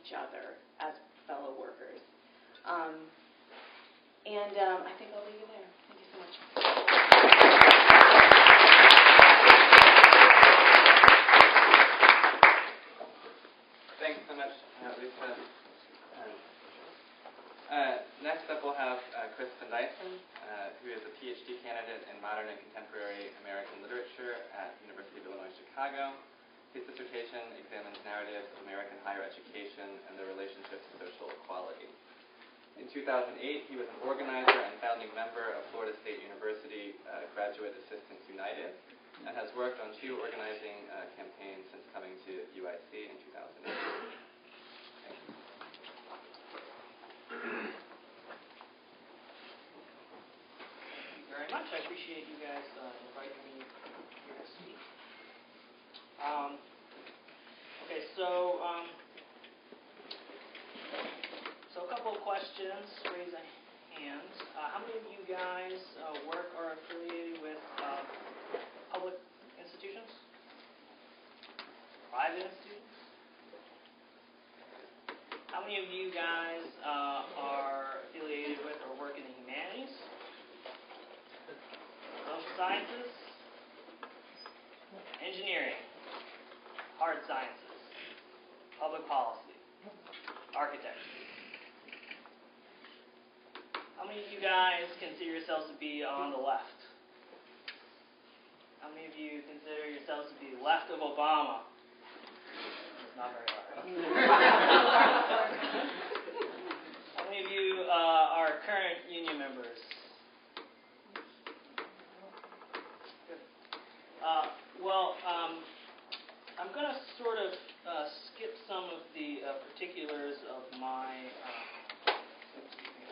each other as fellow workers. I think I'll leave it there. Thank you so much. Thanks so much, Lisa. Next up, we'll have Kristen Dyson, who is a PhD candidate in modern and contemporary American literature at the University of Illinois, Chicago. His dissertation examines narratives of American higher education and their relationship to social equality. In 2008, he was an organizer and founding member of Florida State University Graduate Assistants United, and has worked on 2 organizing campaigns since coming to UIC in 2008. Thank you. Thank you very much. I appreciate you guys inviting me here to speak. Okay, so a couple of questions. Raise a hand. How many of you guys work or are affiliated with public institutions? Private institutions? How many of you guys are affiliated with or work in the humanities? Social sciences? Engineering? Hard sciences? Public policy? Architecture? How many of you guys consider yourselves to be on the left? How many of you consider yourselves to be left of Obama? Not very hard. How many of you are current union members? Good. I'm going to sort of skip some of the particulars of my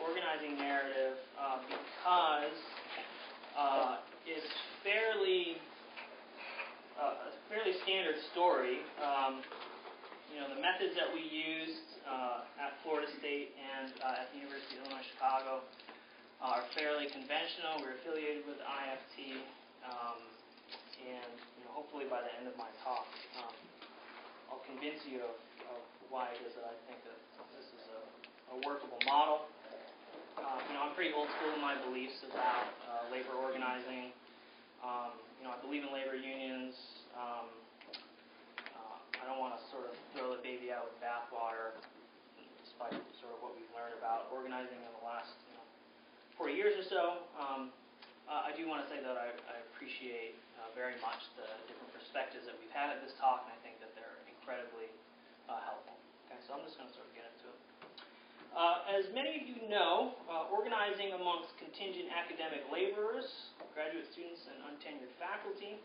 organizing narrative because it's a fairly standard story. The methods that we used at Florida State and at the University of Illinois Chicago are fairly conventional. We're affiliated with IFT, and hopefully by the end of my talk, I'll convince you of why it is that I think that this is a workable model. I'm pretty old school in my beliefs about labor organizing. I believe in labor unions. I don't want to sort of throw the baby out with the bathwater, despite sort of what we've learned about organizing in the last 40 years or so. I do want to say that I appreciate very much the different perspectives that we've had at this talk, and I think that they're incredibly helpful. Okay, so I'm just going to sort of get into it. As many of you know, organizing amongst contingent academic laborers, graduate students, and untenured faculty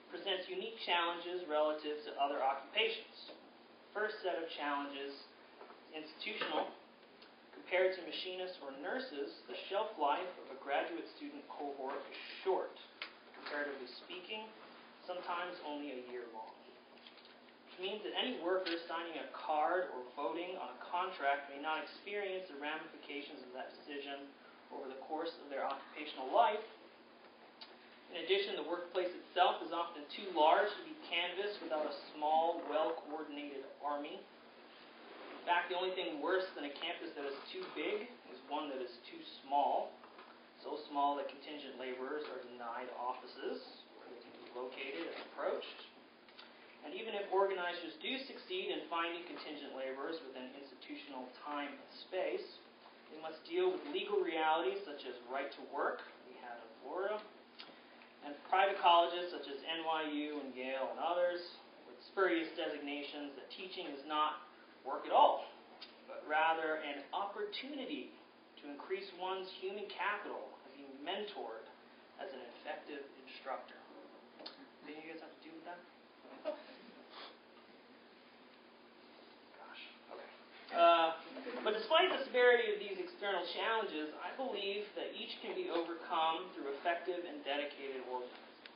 presents unique challenges relative to other occupations. First set of challenges, institutional. Compared to machinists or nurses, the shelf life of a graduate student cohort is short, comparatively speaking, sometimes only a year long. Which means that any worker signing a card or voting on a contract may not experience the ramifications of that decision over the course of their occupational life. In addition, the workplace itself is often too large to be canvassed without a small, well-coordinated army. In fact, the only thing worse than a campus that is too big is one that is too small. So small that contingent laborers are denied offices where they can be located and approached. And even if organizers do succeed in finding contingent laborers within institutional time and space, they must deal with legal realities such as right to work, we had in Florida, and private colleges such as NYU and Yale and others, with spurious designations that teaching is not work at all, but rather an opportunity to increase one's human capital as being mentored as an effective instructor. Anything you guys have to do with that? Gosh, okay. But despite the severity of these external challenges, I believe that each can be overcome through effective and dedicated organizing.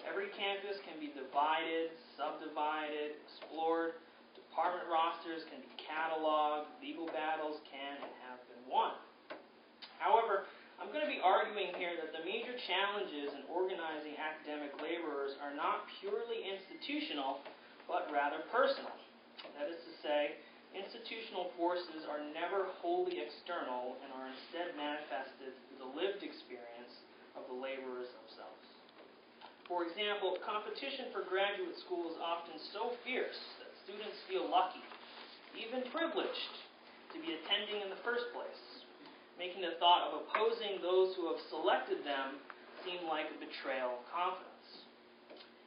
Every campus can be divided, subdivided, explored. Department rosters can be cataloged. Legal battles can and have been won. However, I'm going to be arguing here that the major challenges in organizing academic laborers are not purely institutional, but rather personal. That is to say, institutional institutional forces are never wholly external and are instead manifested through the lived experience of the laborers themselves. For example, competition for graduate school is often so fierce that students feel lucky, even privileged, to be attending in the first place, making the thought of opposing those who have selected them seem like a betrayal of confidence.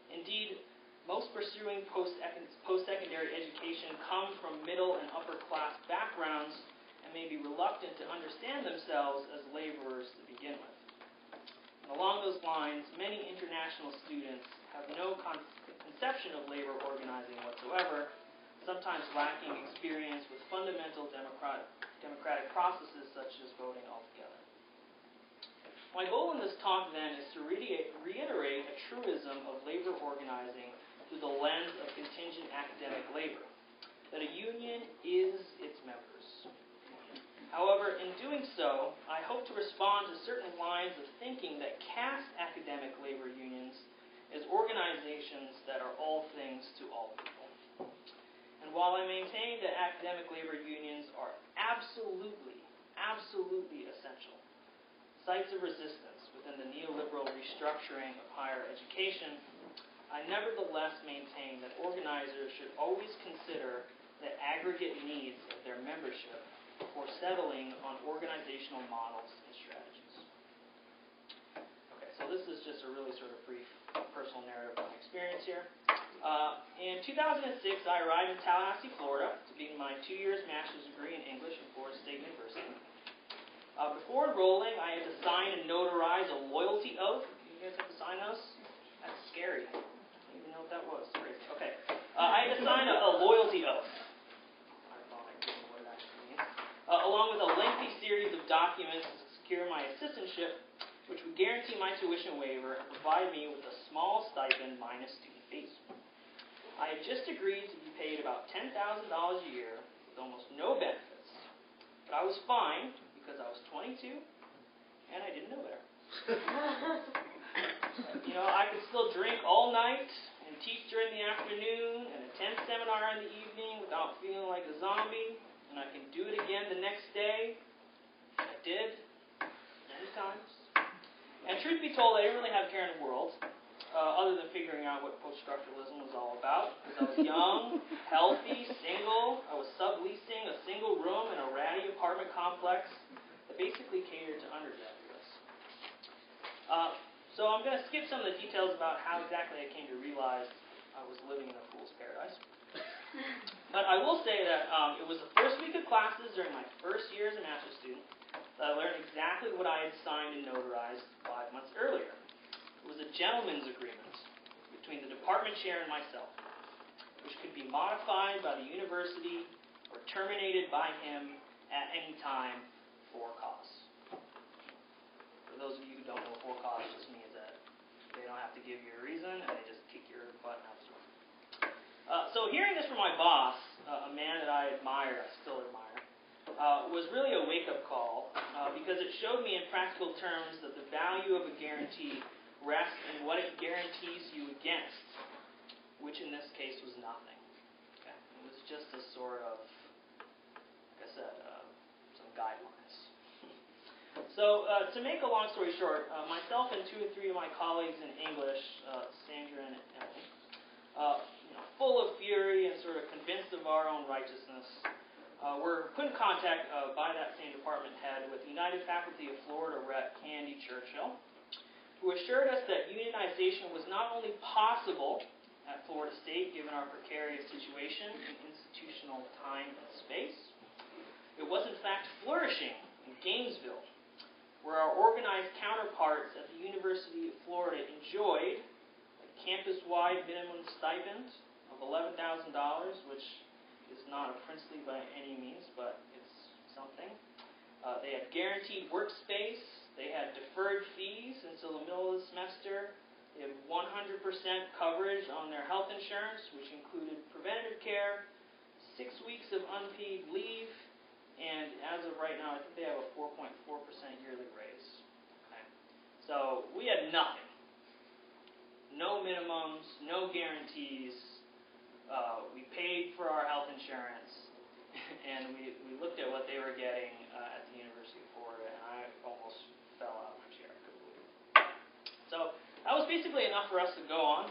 Indeed, most pursuing post-secondary education come from middle and upper class backgrounds and may be reluctant to understand themselves as laborers to begin with. And along those lines, many international students have no conception of labor organizing whatsoever, sometimes lacking experience with fundamental democratic processes such as voting altogether. My goal in this talk, then, is to reiterate a truism of labor organizing through the lens of contingent academic labor, that a union is its members. However, in doing so, I hope to respond to certain lines of thinking that cast academic labor unions as organizations that are all things to all people. And while I maintain that academic labor unions are absolutely essential, sites of resistance within the neoliberal restructuring of higher education, I nevertheless maintain that organizers should always consider the aggregate needs of their membership before settling on organizational models and strategies. Okay, so this is just a really sort of brief personal narrative of my experience here. In 2006, I arrived in Tallahassee, Florida to begin my 2 years master's degree in English at Florida State University. Before enrolling, I had to sign and notarize a loyalty oath. You guys have to sign those? That's scary. I don't even know what that was. Crazy. Okay. I had to sign a loyalty oath. I thought I didn't know what it actually means. Along with a lengthy series of documents to secure my assistantship, which would guarantee my tuition waiver and provide me with a small stipend minus student fees. I had just agreed to be paid about $10,000 a year with almost no benefits, but I was fine because I was 22 and I didn't know better. I could still drink all night and teach during the afternoon and attend seminar in the evening without feeling like a zombie, and I can do it again the next day. I did, many times. And truth be told, I didn't really have a care in the world, other than figuring out what post-structuralism was all about. Because I was young, healthy, single. I was subleasing a single room in a ratty apartment complex that basically catered to undergraduates. So I'm going to skip some of the details about how exactly I came to realize I was living in a fool's paradise. But I will say that it was the first week of classes during my first year as a master's student that I learned exactly what I had signed and notarized 5 months earlier. It was a gentleman's agreement between the department chair and myself, which could be modified by the university or terminated by him at any time for cause. For those of you who don't know, for cause just means that they don't have to give you a reason and they just kick your butt out the door. So hearing this from my boss, a man that I admire, I still admire, was really a wake-up call because it showed me in practical terms that the value of a guarantee rests in what it guarantees you against, which in this case was nothing. Okay? It was just a sort of, like I said, some guidelines. So to make a long story short, myself and 2 or 3 of my colleagues in English, Sandra and Emily, full of fury and sort of convinced of our own righteousness, were put in contact by that same department head with the United Faculty of Florida rep Candy Churchill, who assured us that unionization was not only possible at Florida State given our precarious situation in institutional time and space, it was in fact flourishing in Gainesville, where our organized counterparts at the University of Florida enjoyed a campus-wide minimum stipend of $11,000, which is not a princely by any means, but it's something. They had guaranteed workspace. They had deferred fees until the middle of the semester. They had 100% coverage on their health insurance, which included preventative care, 6 weeks of unpaid leave, and as of right now, I think they have a 4.4% yearly raise. Okay. So we had nothing. No minimums, no guarantees. We paid for our health insurance, and remember getting at the University of Florida, and I almost fell out of my chair. I couldn't believe it. So that was basically enough for us to go on.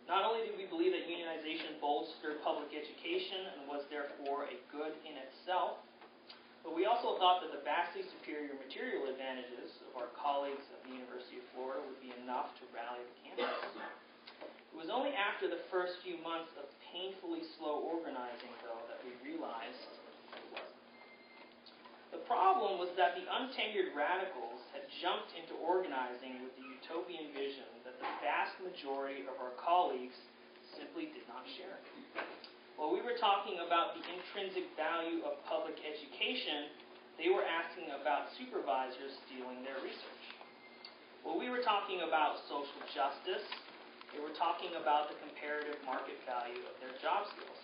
Not only did we believe that unionization bolstered public education and was therefore a good in itself, but we also thought that the vastly superior material advantages of our colleagues at the University of Florida would be enough to rally the campus. It was only after the first few months of painfully slow organizing, though, that we realized it wasn't. The problem was that the untenured radicals had jumped into organizing with the utopian vision that the vast majority of our colleagues simply did not share. While we were talking about the intrinsic value of public education, they were asking about supervisors stealing their research. While we were talking about social justice, they were talking about the comparative market value of their job skills.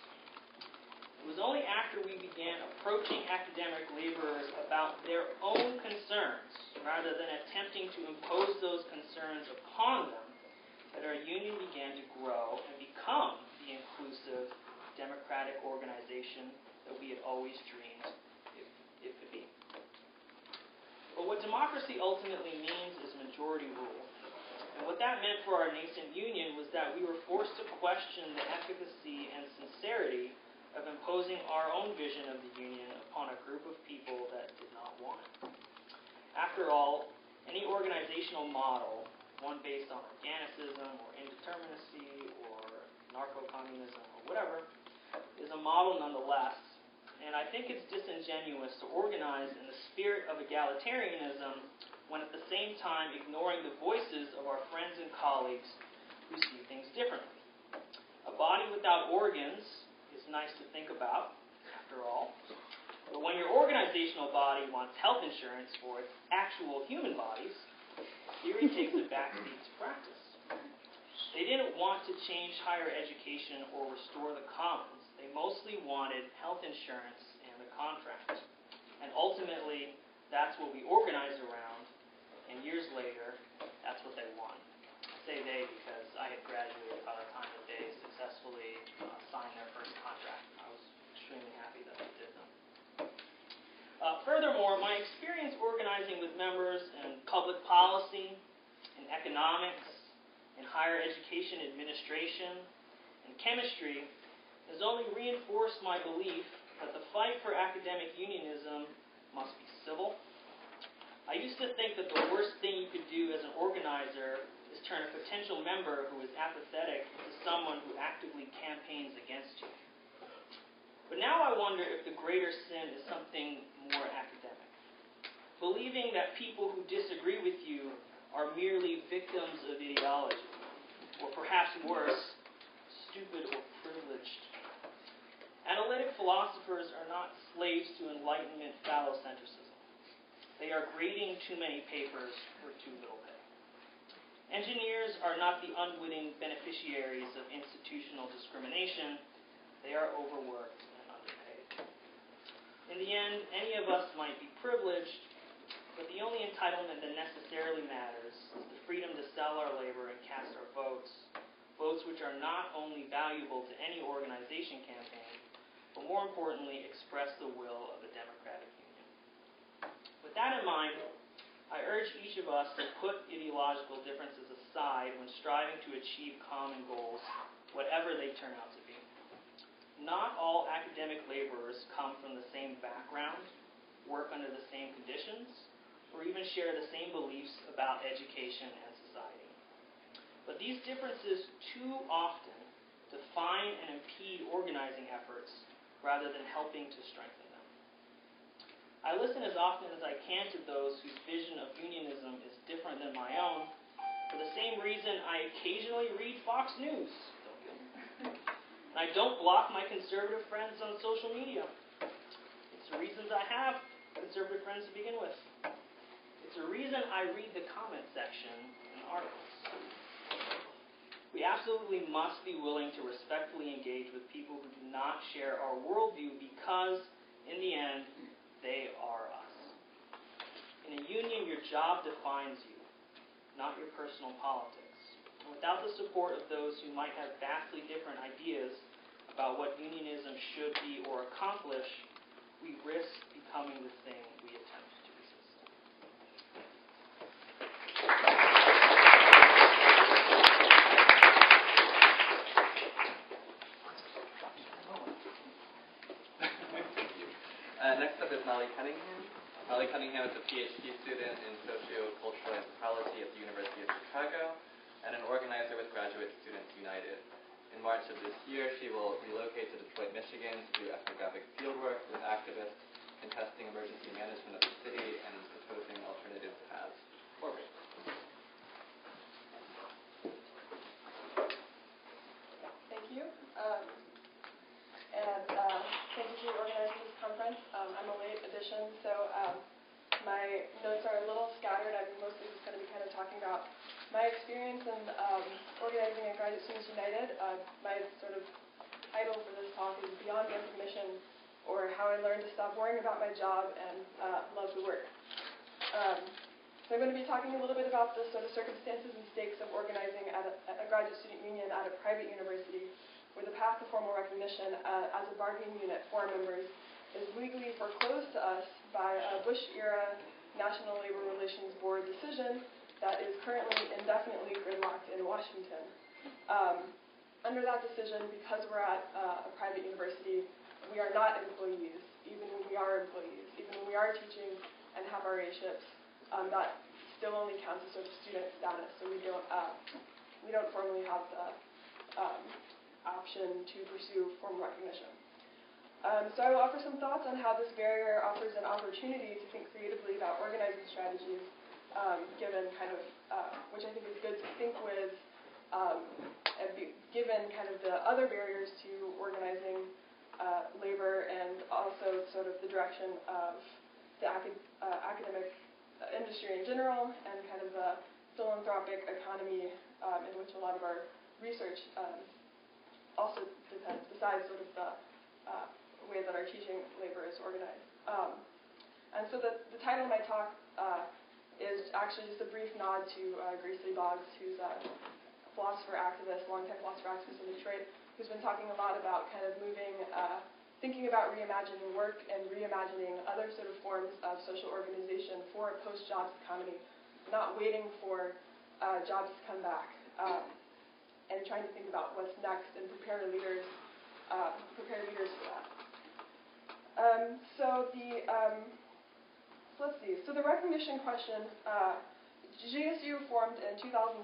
It was only after we began approaching academic laborers about their own concerns, rather than attempting to impose those concerns upon them, that our union began to grow and become the inclusive, democratic organization that we had always dreamed it could be. But what democracy ultimately means is majority rule. And what that meant for our nascent union was that we were forced to question the efficacy and sincerity of imposing our own vision of the union upon a group of people that did not want it. After all, any organizational model, one based on organicism or indeterminacy or narco-communism or whatever, is a model nonetheless. And I think it's disingenuous to organize in the spirit of egalitarianism when at the same time ignoring the voices of our friends and colleagues who see things differently. A body without organs is nice to think about, after all, but when your organizational body wants health insurance for its actual human bodies, theory takes a backseat to practice. They didn't want to change higher education or restore the commons. They mostly wanted health insurance and a contract. And ultimately, that's what we organized around, and years later, that's what they won. I say they because I had graduated by the time that they successfully signed their first contract. I was extremely happy that they did them. Furthermore, my experience organizing with members in public policy, in economics, in higher education administration, and chemistry has only reinforced my belief that the fight for academic unionism must be civil. I used to think that the worst thing you could do as an organizer is turn a potential member who is apathetic into someone who actively campaigns against you. But now I wonder if the greater sin is something more academic. Believing that people who disagree with you are merely victims of ideology, or perhaps worse, stupid or privileged. Analytic philosophers are not slaves to Enlightenment phallocentrism. They are grading too many papers for too little pay. Engineers are not the unwitting beneficiaries of institutional discrimination. They are overworked and underpaid. In the end, any of us might be privileged, but the only entitlement that necessarily matters is the freedom to sell our labor and cast our votes, votes which are not only valuable to any organization campaign, but more importantly, express the will of the democratic union. With that in mind, I urge each of us to put ideological differences aside when striving to achieve common goals, whatever they turn out to be. Not all academic laborers come from the same background, work under the same conditions, or even share the same beliefs about education and society. But these differences too often define and impede organizing efforts rather than helping to strengthen them. I listen as often as I can to those whose vision of unionism is different than my own, for the same reason I occasionally read Fox News. Don't kill me. And I don't block my conservative friends on social media. It's the reasons I have conservative friends to begin with. It's the reason I read the comment section in articles. We absolutely must be willing to respectfully engage with people who do not share our worldview because, in the end, they are us. In a union, your job defines you, not your personal politics. And without the support of those who might have vastly different ideas about what unionism should be or accomplish, we risk Next up is Molly Cunningham. Molly Cunningham is a PhD student in sociocultural anthropology at the University of Chicago and an organizer with Graduate Students United. In March of this year, she will relocate to Detroit, Michigan to do ethnographic fieldwork with activists contesting emergency management of the city and proposing alternative paths forward. Thank you. Thank you for organizing this conference. I'm a late addition, so my notes are a little scattered. I'm mostly just going to be kind of talking about my experience in organizing at Graduate Students United. My sort of title for this talk is Beyond Recognition, or How I Learned to Stop Worrying About My Job and Love the Work. So I'm going to be talking a little bit about the sort of circumstances and stakes of organizing at a graduate student union at a private university, where the path to formal recognition as a bargaining unit for our members is legally foreclosed to us by a Bush-era National Labor Relations Board decision that is currently indefinitely gridlocked in Washington. Under that decision, because we're at a private university, we are not employees, even when we are employees, even when we are teaching and have our A-ships. That still only counts as sort of student status, so we don't formally have the option to pursue formal recognition. So I will offer some thoughts on how this barrier offers an opportunity to think creatively about organizing strategies, given kind of, which I think is good to think with, given kind of the other barriers to organizing labor and also sort of the direction of the academic industry in general and kind of the philanthropic economy in which a lot of our research also depends, besides sort of the way that our teaching labor is organized. And so the title of my talk is actually just a brief nod to Grace Lee Boggs, who's a philosopher activist, longtime philosopher activist in Detroit, who's been talking a lot about kind of moving, thinking about reimagining work and reimagining other sort of forms of social organization for a post-jobs economy, not waiting for jobs to come back. And trying to think about what's next and prepare leaders for that. So let's see. So the recognition question, GSU formed in 2006.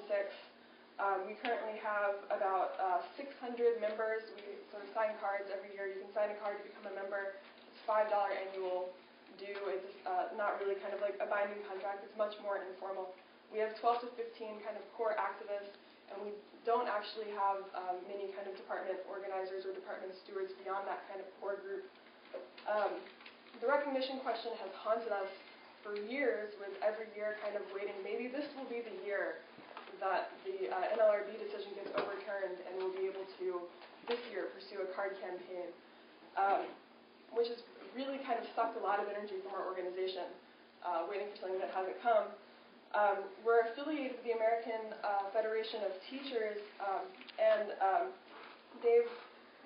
We currently have about 600 members. We sort of sign cards every year. You can sign a card to become a member. It's $5 annual due. It's not really kind of like a binding contract. It's much more informal. We have 12 to 15 kind of core activists, and we don't actually have many kind of department organizers or department stewards beyond that kind of core group. The recognition question has haunted us for years, with every year kind of waiting, maybe this will be the year that the NLRB decision gets overturned and we'll be able to, this year, pursue a card campaign, which has really kind of sucked a lot of energy from our organization, waiting for something that hasn't come. We're affiliated with the American Federation of Teachers, and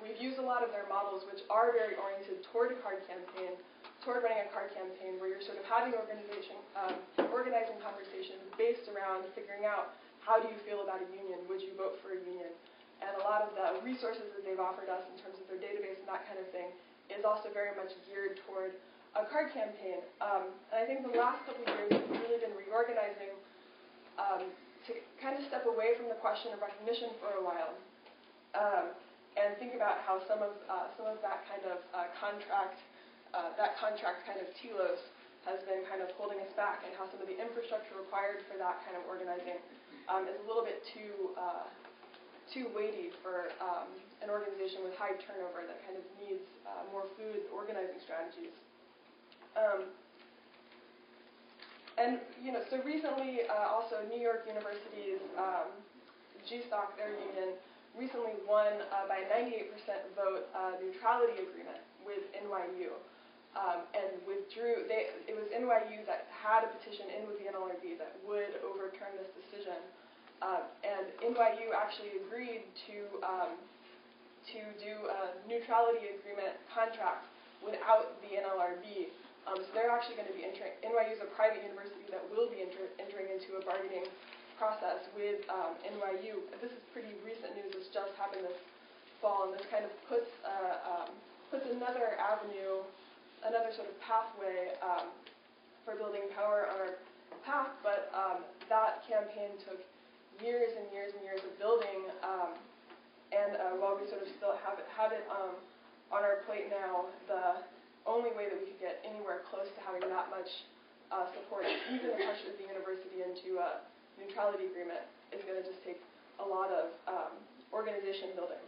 we've used a lot of their models, which are very oriented toward a card campaign, toward running a card campaign where you're sort of having organizing conversations based around figuring out, how do you feel about a union? Would you vote for a union? And a lot of the resources that they've offered us in terms of their database and that kind of thing is also very much geared toward a card campaign. And I think the last couple of years we've really been reorganizing to kind of step away from the question of recognition for a while, and think about how some of that kind of contract kind of telos has been kind of holding us back, and how some of the infrastructure required for that kind of organizing is a little bit too weighty for an organization with high turnover that kind of needs more fluid organizing strategies. And so recently, also New York University's GSOC, their union, recently won by a 98% vote neutrality agreement with NYU, and withdrew. It was NYU that had a petition in with the NLRB that would overturn this decision, and NYU actually agreed to do a neutrality agreement contract without the NLRB. So they're actually going to be entering, NYU is a private university that will be entering into a bargaining process with NYU. This is pretty recent news. This just happened this fall, and this kind of puts another avenue another sort of pathway for building power on our path, but that campaign took years and years and years of building, and while we sort of still have it on our plate now, the only way that we could get anywhere close to having that much support, even the pressure of the university into a neutrality agreement, is going to just take a lot of organization building.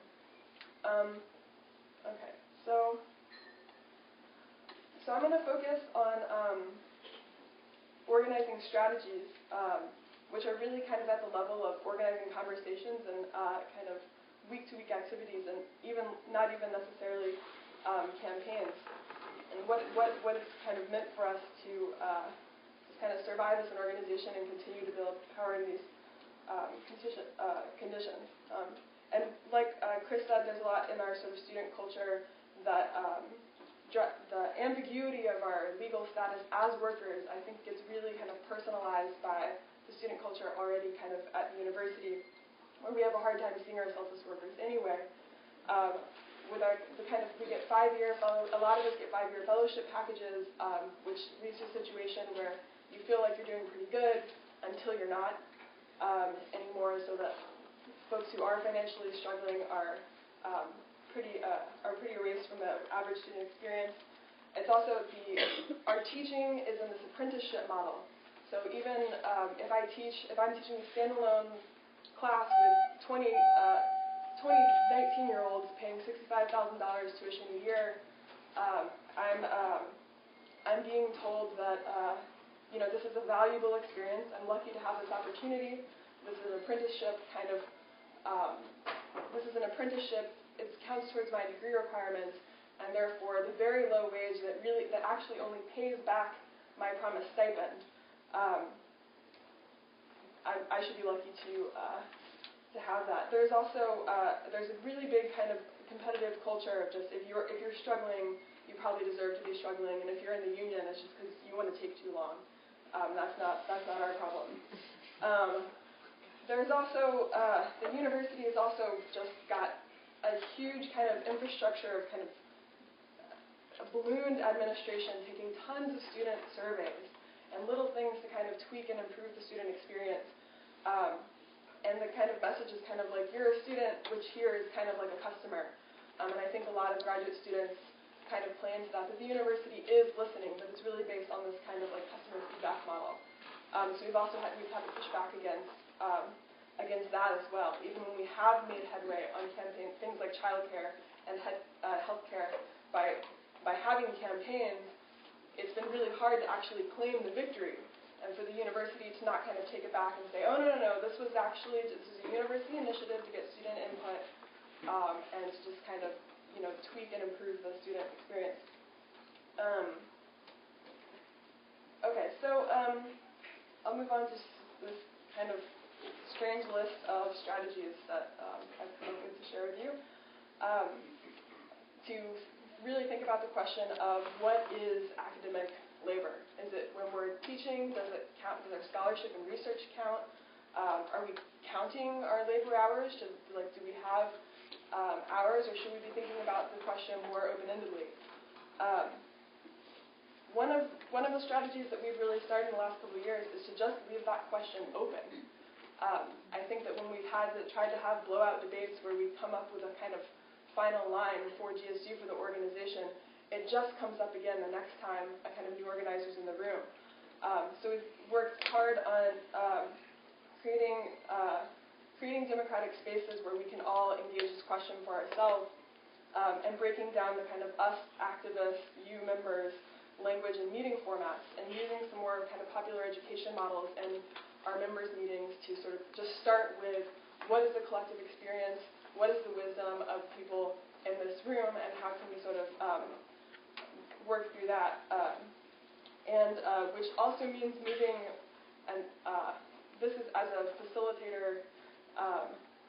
Okay, so I'm going to focus on organizing strategies, which are really kind of at the level of organizing conversations and kind of week-to-week activities, and not even necessarily campaigns, and what it's kind of meant for us to just kind of survive as an organization and continue to build power in these conditions. And like Chris said, there's a lot in our sort of student culture that the ambiguity of our legal status as workers, I think, gets really kind of personalized by the student culture already kind of at the university, where we have a hard time seeing ourselves as workers anyway. With we get 5-year a lot of us get 5-year fellowship packages, which leads to a situation where you feel like you're doing pretty good until you're not anymore, so that folks who are financially struggling are pretty erased from the average student experience. It's also our teaching is in this apprenticeship model. So even if I'm teaching a standalone class with 20 19-year-olds paying $65,000 tuition a year, I'm being told that this is a valuable experience. I'm lucky to have this opportunity. This is an apprenticeship kind of. It counts towards my degree requirements, and therefore the very low wage that actually only pays back my promised stipend. I should be lucky to have that. There's also there's a really big kind of competitive culture of just if you're struggling, you probably deserve to be struggling, and if you're in the union, it's just because you want to take too long. That's not our problem. There's also the university has also just got a huge kind of infrastructure of kind of a ballooned administration, taking tons of student surveys and little things to kind of tweak and improve the student experience. And the kind of message is kind of like, you're a student, which here is kind of like a customer. And I think a lot of graduate students kind of play into that, but the university is listening, but it's really based on this kind of like customer feedback model. So we've had to push back against that as well. Even when we have made headway on campaigns, things like childcare and healthcare, by having campaigns, it's been really hard to actually claim the victory, and for the university to not kind of take it back and say, oh, no, this is a university initiative to get student input, and to just kind of, tweak and improve the student experience. Okay, so I'll move on to this kind of strange list of strategies that I've come up with to share with you, to really think about the question of what is academic labor. Is it when we're teaching? Does it count? Does our scholarship and research count? Are we counting our labor hours? Do we have hours, or should we be thinking about the question more open-endedly? One of the strategies that we've really started in the last couple of years is to just leave that question open. I think that when we've tried to have blowout debates where we come up with a kind of final line for GSU for the organization, it just comes up again the next time a kind of new organizer's in the room. So we've worked hard on creating democratic spaces where we can all engage this question for ourselves, and breaking down the kind of us activists, you members, language and meeting formats, and using some more kind of popular education models in our members' meetings to sort of just start with what is the collective experience, what is the wisdom of people in this room, and how can we sort of work through that. Which also means moving, and this is as a facilitator,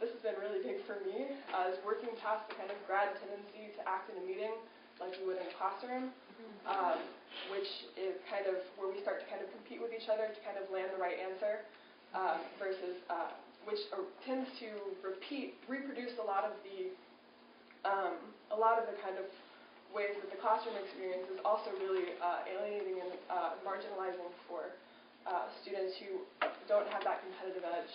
this has been really big for me, is working past the kind of grad tendency to act in a meeting like we would in a classroom, which is kind of where we start to kind of compete with each other to kind of land the right answer, versus which tends to reproduce a lot of the kind of ways that the classroom experience is also really alienating and marginalizing for students who don't have that competitive edge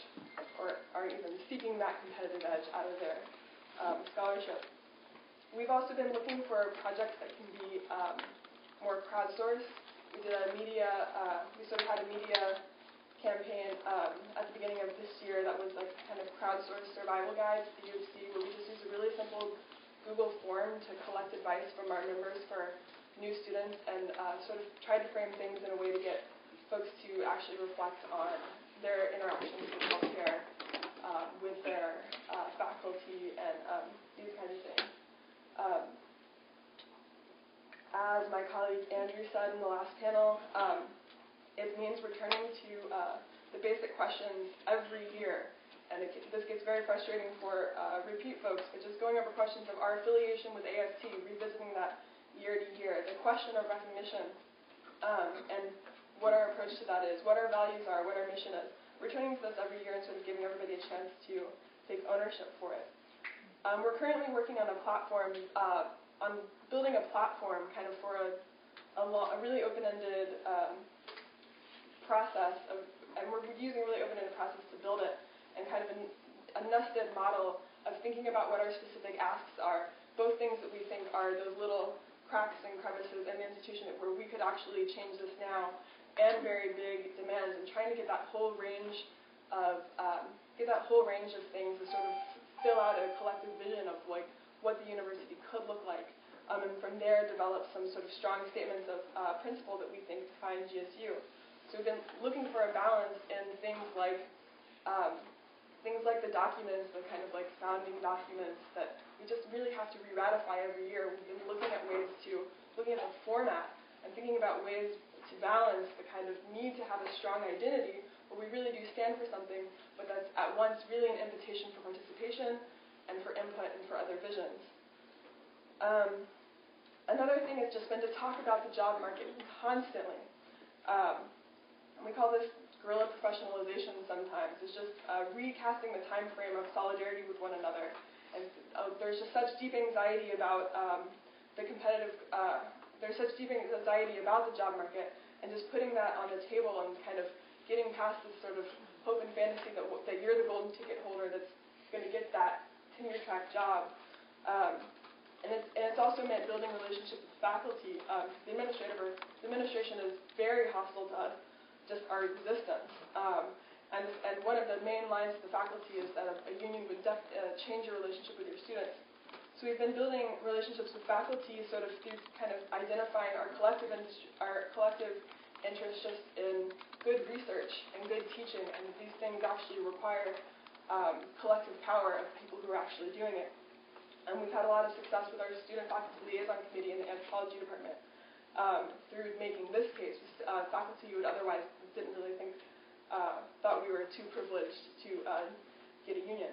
or are even seeking that competitive edge out of their scholarship. We've also been looking for projects that can be more crowdsourced. We did we sort of had a media campaign at the beginning of this year that was like kind of crowdsourced survival guides for U of C, where we just used a really simple Google form to collect advice from our members for new students and sort of tried to frame things in a way to get folks to actually reflect on their interactions with healthcare, with their faculty, and these kinds of things. As my colleague Andrew said in the last panel, it means returning to the basic questions every year. And this gets very frustrating for repeat folks, but just going over questions of our affiliation with AST, revisiting that year to year, the question of recognition, and what our approach to that is, what our values are, what our mission is. Returning to this every year and sort of giving everybody a chance to take ownership for it. We're currently working on a platform, on building a platform kind of for a really open-ended process, and we're using a really open-ended process to build it, and kind of a nested model of thinking about what our specific asks are, both things that we think are those little cracks and crevices in the institution where we could actually change this now, and very big demands, and trying to get that whole range of things to sort of fill out a collective vision of like what the university could look like, and from there develop some sort of strong statements of principle that we think define GSU. So we've been looking for a balance in things like the documents, the kind of like founding documents that we just really have to re-ratify every year. We've been looking at the format and thinking about ways to balance the kind of need to have a strong identity where we really do stand for something, but that's at once really an invitation for participation and for input and for other visions. Another thing has just been to talk about the job market constantly. We call this guerrilla professionalization sometimes. It's just recasting the time frame of solidarity with one another. And there's just such deep anxiety about there's such deep anxiety about the job market, and just putting that on the table and kind of getting past this sort of hope and fantasy that you're the golden ticket holder that's going to get that tenure track job. And it's also meant building relationships with faculty. The administration is very hostile to us, just our existence. And one of the main lines to the faculty is that a union would change your relationship with your students. So we've been building relationships with faculty sort of through kind of identifying our collective interest just in good research and good teaching, and these things actually require collective power of people who are actually doing it. And we've had a lot of success with our student-faculty liaison committee in the anthropology department through making this case. Faculty you would otherwise didn't really think, thought we were too privileged to get a union.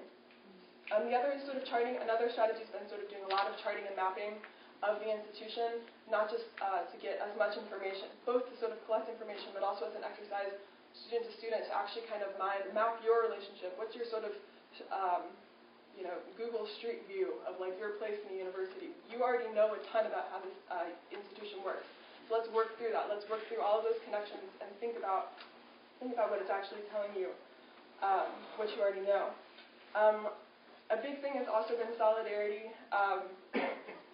The other is sort of charting. Another strategy has been sort of doing a lot of charting and mapping of the institution, not just to get as much information, both to sort of collect information, but also as an exercise, student to student, to actually kind of map your relationship. What's your sort of Google Street View of like your place in the university? You already know a ton about how this institution works. So let's work through that. Let's work through all of those connections and think about what it's actually telling you, what you already know. A big thing has also been solidarity.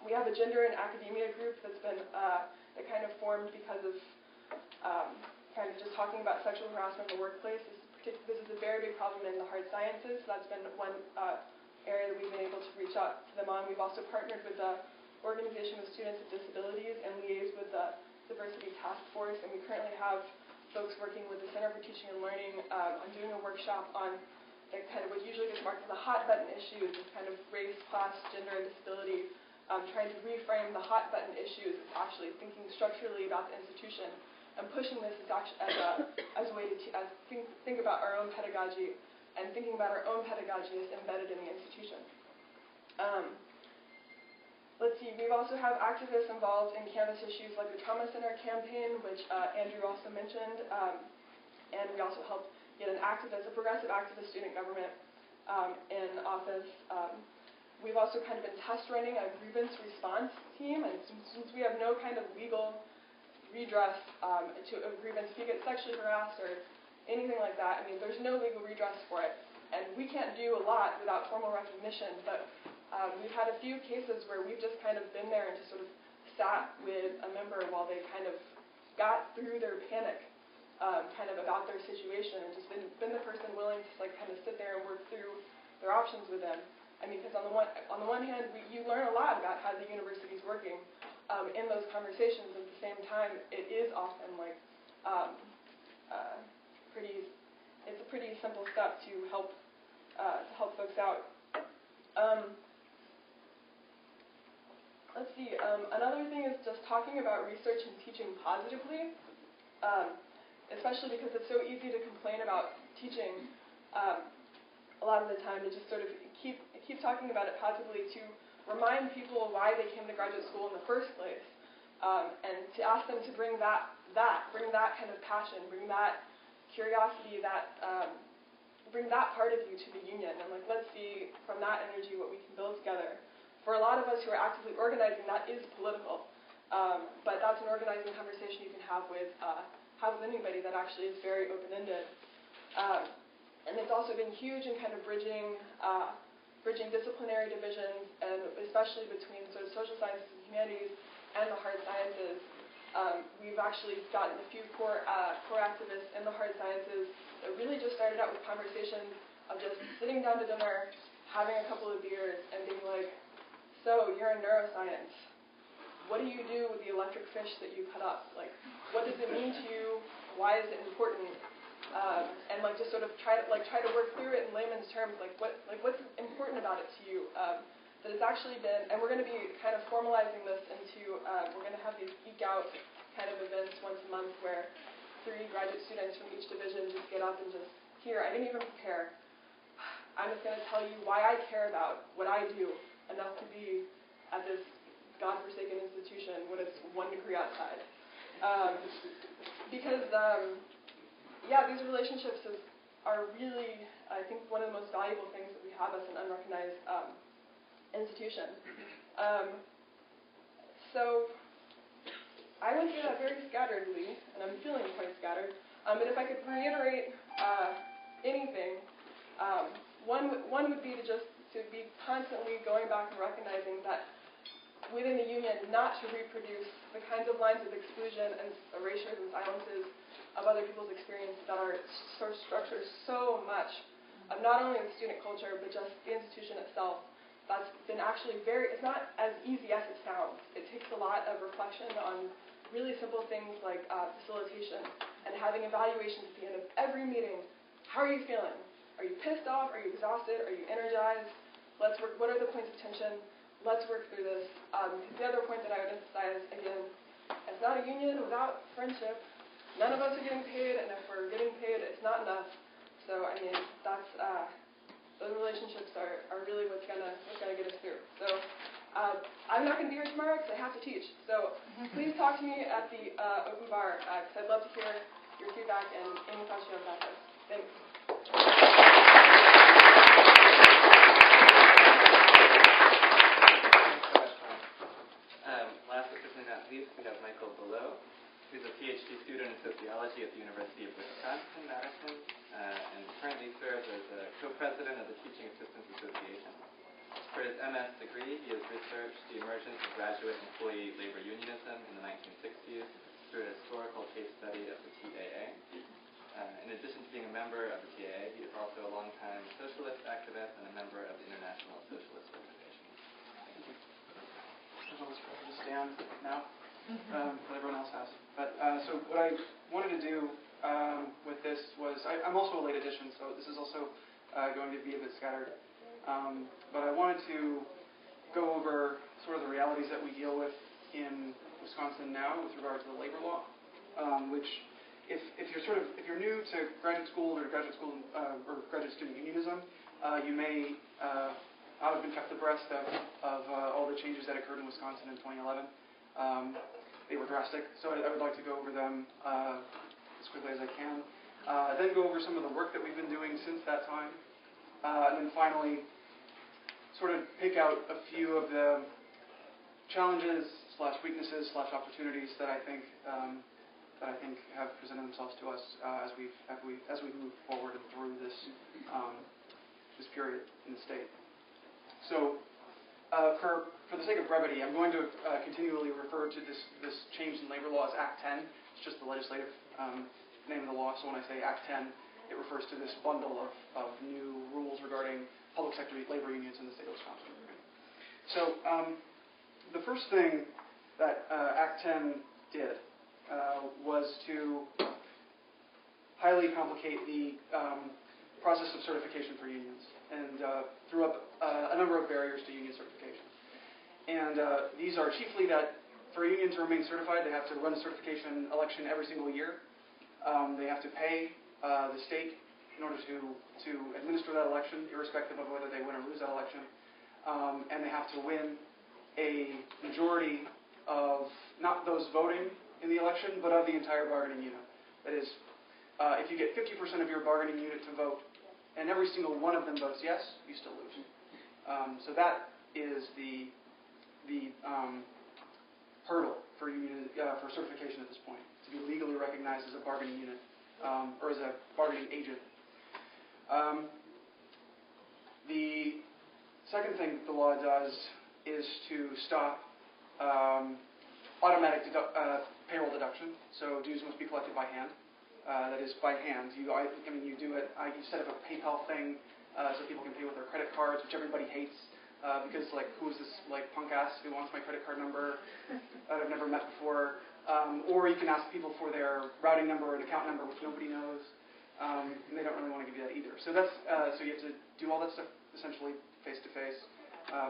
We have a gender and academia group that's been that kind of formed because of kind of just talking about sexual harassment in the workplace. This is a very big problem in the hard sciences. So that's been one area that we've been able to reach out to them on. We've also partnered with the Organization of Students with Disabilities and liaised with the Diversity Task Force, and we currently have folks working with the Center for Teaching and Learning on doing a workshop on the kind of what usually gets marked as the hot button issues, this kind of race, class, gender, and disability, trying to reframe the hot button issues as actually thinking structurally about the institution and pushing this as a way to think about our own pedagogy and thinking about our own pedagogy as embedded in the institution. Let's see, we've also have activists involved in Canvas issues like the Trauma Center campaign, which Andrew also mentioned, and we also helped get a progressive activist student government in office. We've also kind of been test running a grievance response team, and since we have no kind of legal redress to a grievance, if you get sexually harassed or anything like that, I mean, there's no legal redress for it. And we can't do a lot without formal recognition, but we've had a few cases where we've just kind of been there and just sort of sat with a member while they kind of got through their panic kind of about their situation, and just been the person willing to like kind of sit there and work through their options with them. I mean, because on the one hand, you learn a lot about how the university's working in those conversations. At the same time, it is often like it's a pretty simple step to help folks out. Let's see. Another thing is just talking about research and teaching positively, especially because it's so easy to complain about teaching. A lot of the time, to just sort of keep talking about it positively, to remind people why they came to graduate school in the first place, and to ask them to bring that kind of passion, bring that curiosity, bring that part of you to the union, and like let's see from that energy what we can build together. For a lot of us who are actively organizing, that is political, but that's an organizing conversation you can have with anybody that actually is very open-ended. And it's also been huge in kind of bridging disciplinary divisions, and especially between sort of social sciences and humanities and the hard sciences. We've actually gotten a few core activists in the hard sciences that really just started out with conversations of just sitting down to dinner, having a couple of beers, and being like, so you're in neuroscience. What do you do with the electric fish that you cut up? Like, what does it mean to you? Why is it important? And like just sort of try to work through it in layman's terms, what's important about it to you? That it's actually been, and we're going to be kind of formalizing this into, we're going to have these geek out kind of events once a month where 3 graduate students from each division just get up and just, here, I didn't even prepare. I'm just going to tell you why I care about what I do enough to be at this godforsaken institution when it's 1 degree outside. Because these relationships are really, I think, one of the most valuable things that we have as an unrecognized institution. So I went through that very scatteredly, and I'm feeling quite scattered. But if I could reiterate anything, one would be to be constantly going back and recognizing that within the union, not to reproduce the kinds of lines of exclusion and erasures and silences of other people's experience that are sort of structured so much of not only the student culture, but just the institution itself. That's been actually it's not as easy as it sounds. It takes a lot of reflection on really simple things like facilitation and having evaluations at the end of every meeting. How are you feeling? Are you pissed off? Are you exhausted? Are you energized? Let's work. What are the points of tension? Let's work through this. The other point that I would emphasize, again, it's not a union without friendship. None of us are getting paid, and if we're getting paid, it's not enough. So, I mean, that's those relationships are really what's gonna get us through. So, I'm not gonna be here tomorrow because I have to teach. So, please talk to me at the open bar because I'd love to hear your feedback and any thoughts you have about this. Thanks. Last but certainly not least, we have Michael Below, who's a PhD student in sociology at the University of Wisconsin-Madison, and currently serves as a co-president of the Teaching Assistants Association. For his MS degree, he has researched the emergence of graduate employee labor unionism in the 1960s through a historical case study of the TAA. In addition to being a member of the TAA, he is also a longtime socialist activist and a member of the International Socialist Organization. Thank you. Everyone's trying to stand now, what everyone else has. But so what I wanted to do with this was, I'm also a late addition, so this is also going to be a bit scattered. But I wanted to go over sort of the realities that we deal with in Wisconsin now with regard to the labor law, which if you're new to graduate school or graduate school or graduate student unionism, you may not have been kept abreast of all the changes that occurred in Wisconsin in 2011. They were drastic, so I would like to go over them as quickly as I can. Then go over some of the work that we've been doing since that time, and then finally sort of pick out a few of the challenges / weaknesses / opportunities that I think have presented themselves to us as we've moved forward and through this period in the state. So, for the sake of brevity, I'm going to continually refer to this change in labor law as Act 10. It's just the legislative name of the law. So when I say Act 10, it refers to this bundle of new rules regarding public sector labor unions in the state of Wisconsin. So the first thing that Act 10 did was to highly complicate the process of certification for unions and threw up a number of barriers to union certification. And these are chiefly that for a union to remain certified, they have to run a certification election every single year. They have to pay the state in order to administer that election, irrespective of whether they win or lose that election. And they have to win a majority of not those voting in the election, but of the entire bargaining unit. That is, if you get 50% of your bargaining unit to vote, and every single one of them votes yes, you still lose. So that is the hurdle for certification at this point, to be legally recognized as a bargaining unit or as a bargaining agent. The second thing the law does is to stop automatic payroll deduction. So dues must be collected by hand. That is by hand. You do it. You set up a PayPal thing so people can pay with their credit cards, which everybody hates because who is this punk ass who wants my credit card number that I've never met before? Or you can ask people for their routing number and account number, which nobody knows, and they don't really want to give you that either. So that's so you have to do all that stuff essentially face to face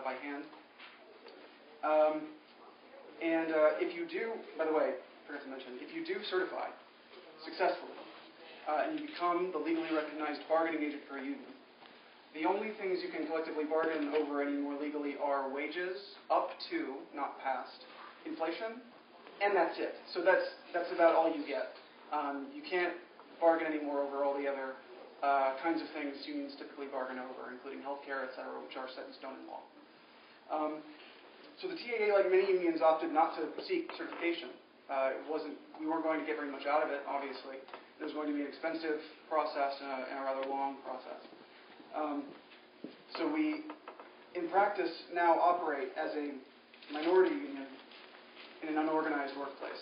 by hand. And if you do, by the way, forgot to mention, if you do certify successfully, and you become the legally recognized bargaining agent for a union, the only things you can collectively bargain over anymore legally are wages up to, not past, inflation, and that's it. So that's about all you get. You can't bargain anymore over all the other kinds of things unions typically bargain over, including healthcare, et cetera, which are set in stone in law. So the TAA, like many unions, opted not to seek certification. We weren't going to get very much out of it, obviously. It was going to be an expensive process and a rather long process. So we, in practice, now operate as a minority union in an unorganized workplace.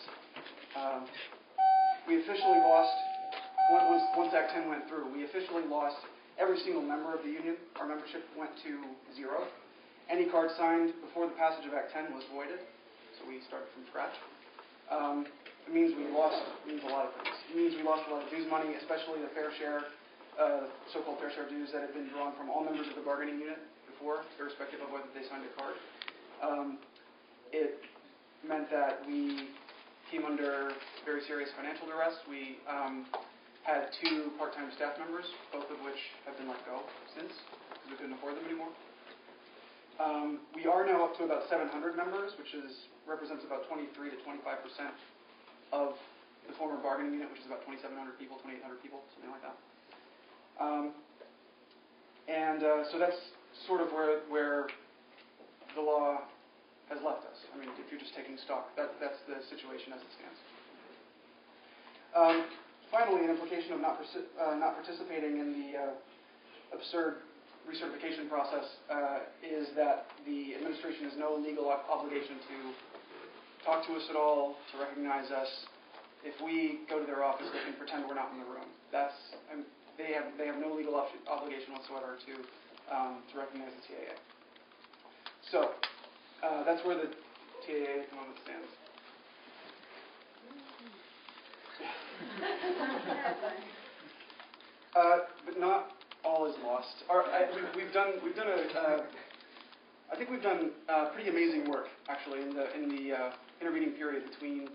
We officially lost, once Act 10 went through, we officially lost every single member of the union. Our membership went to 0. Any card signed before the passage of Act 10 was voided, so we started from scratch. It means a lot of things. It means we lost a lot of dues money, especially the fair share, so-called fair share dues that had been drawn from all members of the bargaining unit before, irrespective of whether they signed a card. It meant that we came under very serious financial duress. We had 2 part-time staff members, both of which have been let go since, because we couldn't afford them anymore. We are now up to about 700 members, which represents about 23 to 25% of the former bargaining unit, which is about 2,700 people, 2,800 people, something like that. So that's sort of where the law has left us. I mean, if you're just taking stock, that's the situation as it stands. Finally, an implication of not participating in the absurd recertification process is that the administration has no legal obligation to talk to us at all, to recognize us. If we go to their office, they can pretend we're not in the room. They have no legal obligation whatsoever to recognize the TAA. So that's where the TAA at the moment stands. But not all is lost. I think we've done pretty amazing work actually in the intervening period between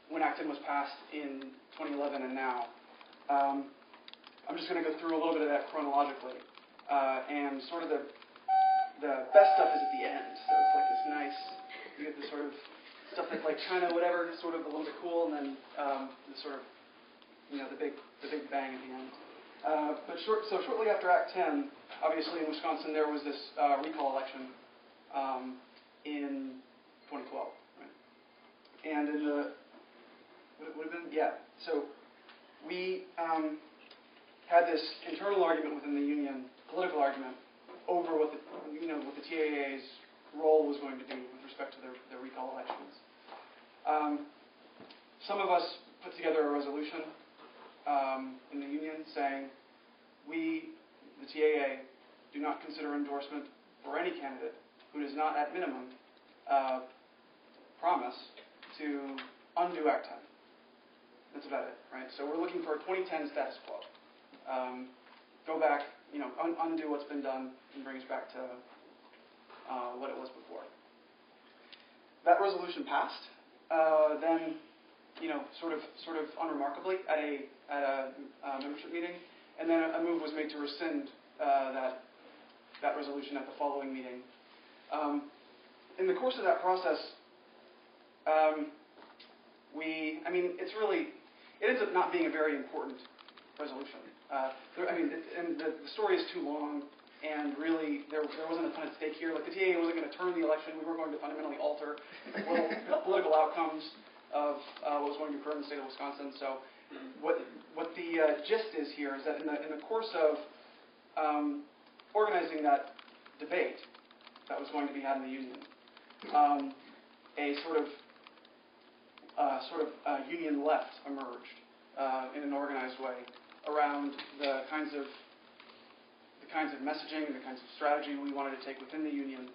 when Act 10 was passed in 2011 and now. I'm just going to go through a little bit of that chronologically, and sort of the best stuff is at the end. So it's like this nice, you get this sort of stuff that's like kind of whatever, sort of a little bit cool, and then the sort of the big bang at the end. So shortly after Act 10, obviously in Wisconsin there was this recall election in 2012, right? And in the, would have been, yeah. So we had this internal argument within the union, political argument, over what the TAA's role was going to be with respect to the recall elections. Some of us put together a resolution in the union saying, we, the TAA, do not consider endorsement for any candidate who does not, at minimum, promise to undo Act 10. That's about it, right? So we're looking for a 2010 status quo. Go back, undo what's been done and bring us back to what it was before. That resolution passed. Then, sort of unremarkably at a membership meeting, and then a move was made to rescind that resolution at the following meeting. In the course of that process, it ends up not being a very important resolution. The story is too long, and really there wasn't a ton at stake here. Like, the TAA wasn't going to turn the election. We were going to fundamentally alter the political outcomes of what was going to occur in the state of Wisconsin. So what the gist is here is that in the course of organizing that debate that was going to be had in the union, a sort of union left emerged in an organized way around the kinds of messaging and the kinds of strategy we wanted to take within the union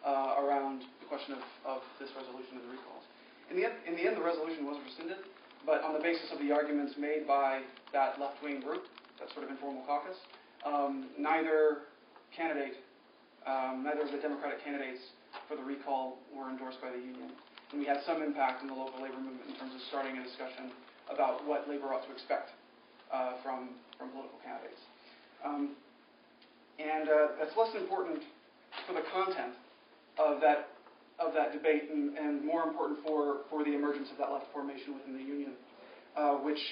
around the question of this resolution of the recalls. In the end, the resolution was rescinded, but on the basis of the arguments made by that left-wing group, that sort of informal caucus, neither of the Democratic candidates for the recall were endorsed by the union. And we had some impact in the local labor movement in terms of starting a discussion about what labor ought to expect from political candidates. That's less important for the content of that debate, and more important for the emergence of that left formation within the union, which,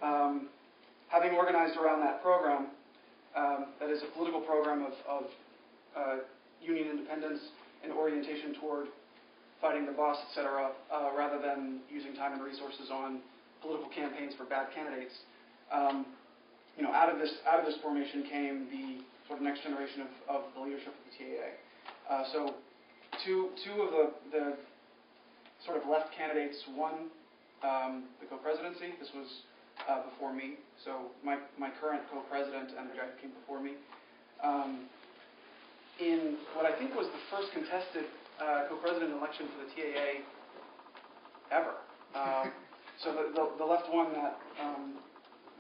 having organized around that program, that is a political program of union independence and orientation toward fighting the boss, etc., rather than using time and resources on political campaigns for bad candidates. Out of this formation came the sort of next generation of the leadership of the TAA. So two of the sort of left candidates won the co-presidency. This was before me. So my current co-president and the guy who came before me, in what I think was the first contested co-president election for the TAA ever. So the left won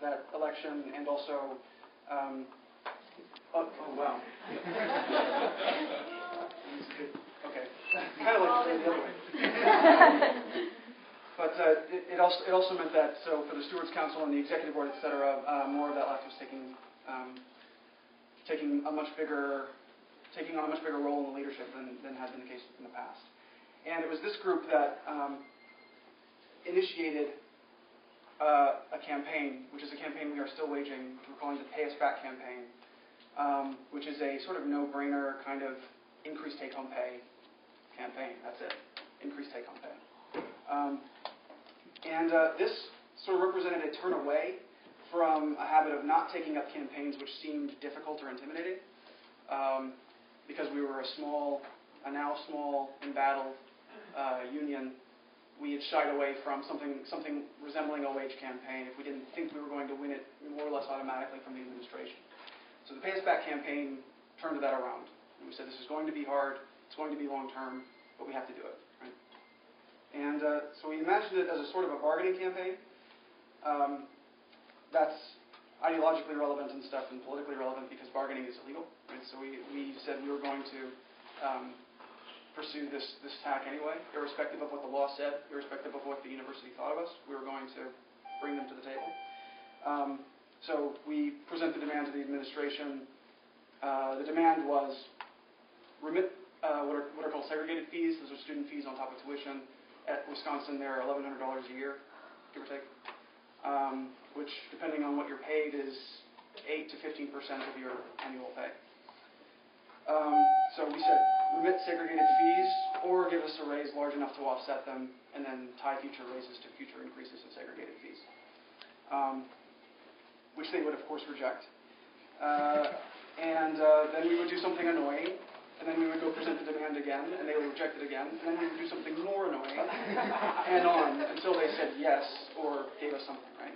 that election, and also, oh wow. Okay, kind of like the other way. But it also meant that, so for the Stewards Council and the Executive Board, etc., more of that left was taking on a much bigger role in the leadership than had been the case in the past. And it was this group that initiated a campaign, which is a campaign we are still waging, which we're calling the Pay Us Back campaign, which is a sort of no-brainer kind of increased take-home pay campaign. That's it, increased take-home pay. This sort of represented a turn away from a habit of not taking up campaigns which seemed difficult or intimidating, because we were a now small, embattled union. We had shied away from something resembling a wage campaign if we didn't think we were going to win it more or less automatically from the administration. So the Pay Us Back campaign turned that around. And we said, this is going to be hard, it's going to be long-term, but we have to do it. Right? And so we imagined it as a sort of a bargaining campaign that's ideologically relevant and stuff, and politically relevant because bargaining is illegal. Right? So we said we were going to pursue this tack anyway, irrespective of what the law said, irrespective of what the university thought of us. We were going to bring them to the table. So we present the demand to the administration. The demand was remit what are called segregated fees. Those are student fees on top of tuition. At Wisconsin, they're $1,100 a year, give or take. which, depending on what you're paid, is 8 to 15% of your annual pay. So we said, remit segregated fees, or give us a raise large enough to offset them, and then tie future raises to future increases in segregated fees, which they would, of course, reject. Then we would do something annoying, and then we would go present the demand again, and they would reject it again, and then we would do something more annoying, and on, until they said yes, or gave us something, right?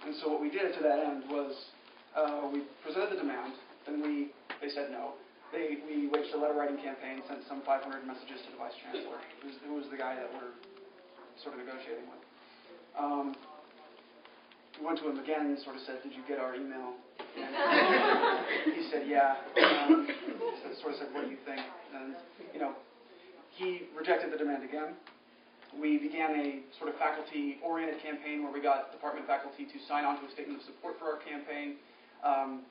And so what we did to that end was, we presented the demand, then they said no. We waged a letter writing campaign, sent some 500 messages to the Vice Chancellor, who was the guy that we're sort of negotiating with. We went to him again, sort of said, did you get our email? And he said, yeah. Sort of said, what do you think? And, he rejected the demand again. We began a sort of faculty-oriented campaign where we got department faculty to sign on to a statement of support for our campaign.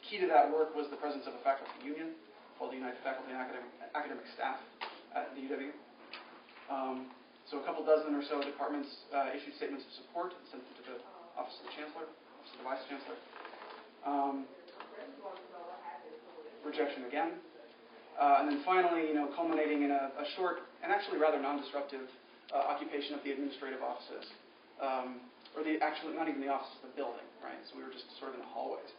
Key to that work was the presence of a faculty union called the United Faculty and Academic Staff at the UW. So a couple dozen or so departments issued statements of support and sent them to the Office of the Chancellor, Office of the Vice Chancellor. Rejection again. And then finally, culminating in a short and actually rather non-disruptive occupation of the administrative offices. Or not even the offices, the building, right? So we were just sort of in the hallways.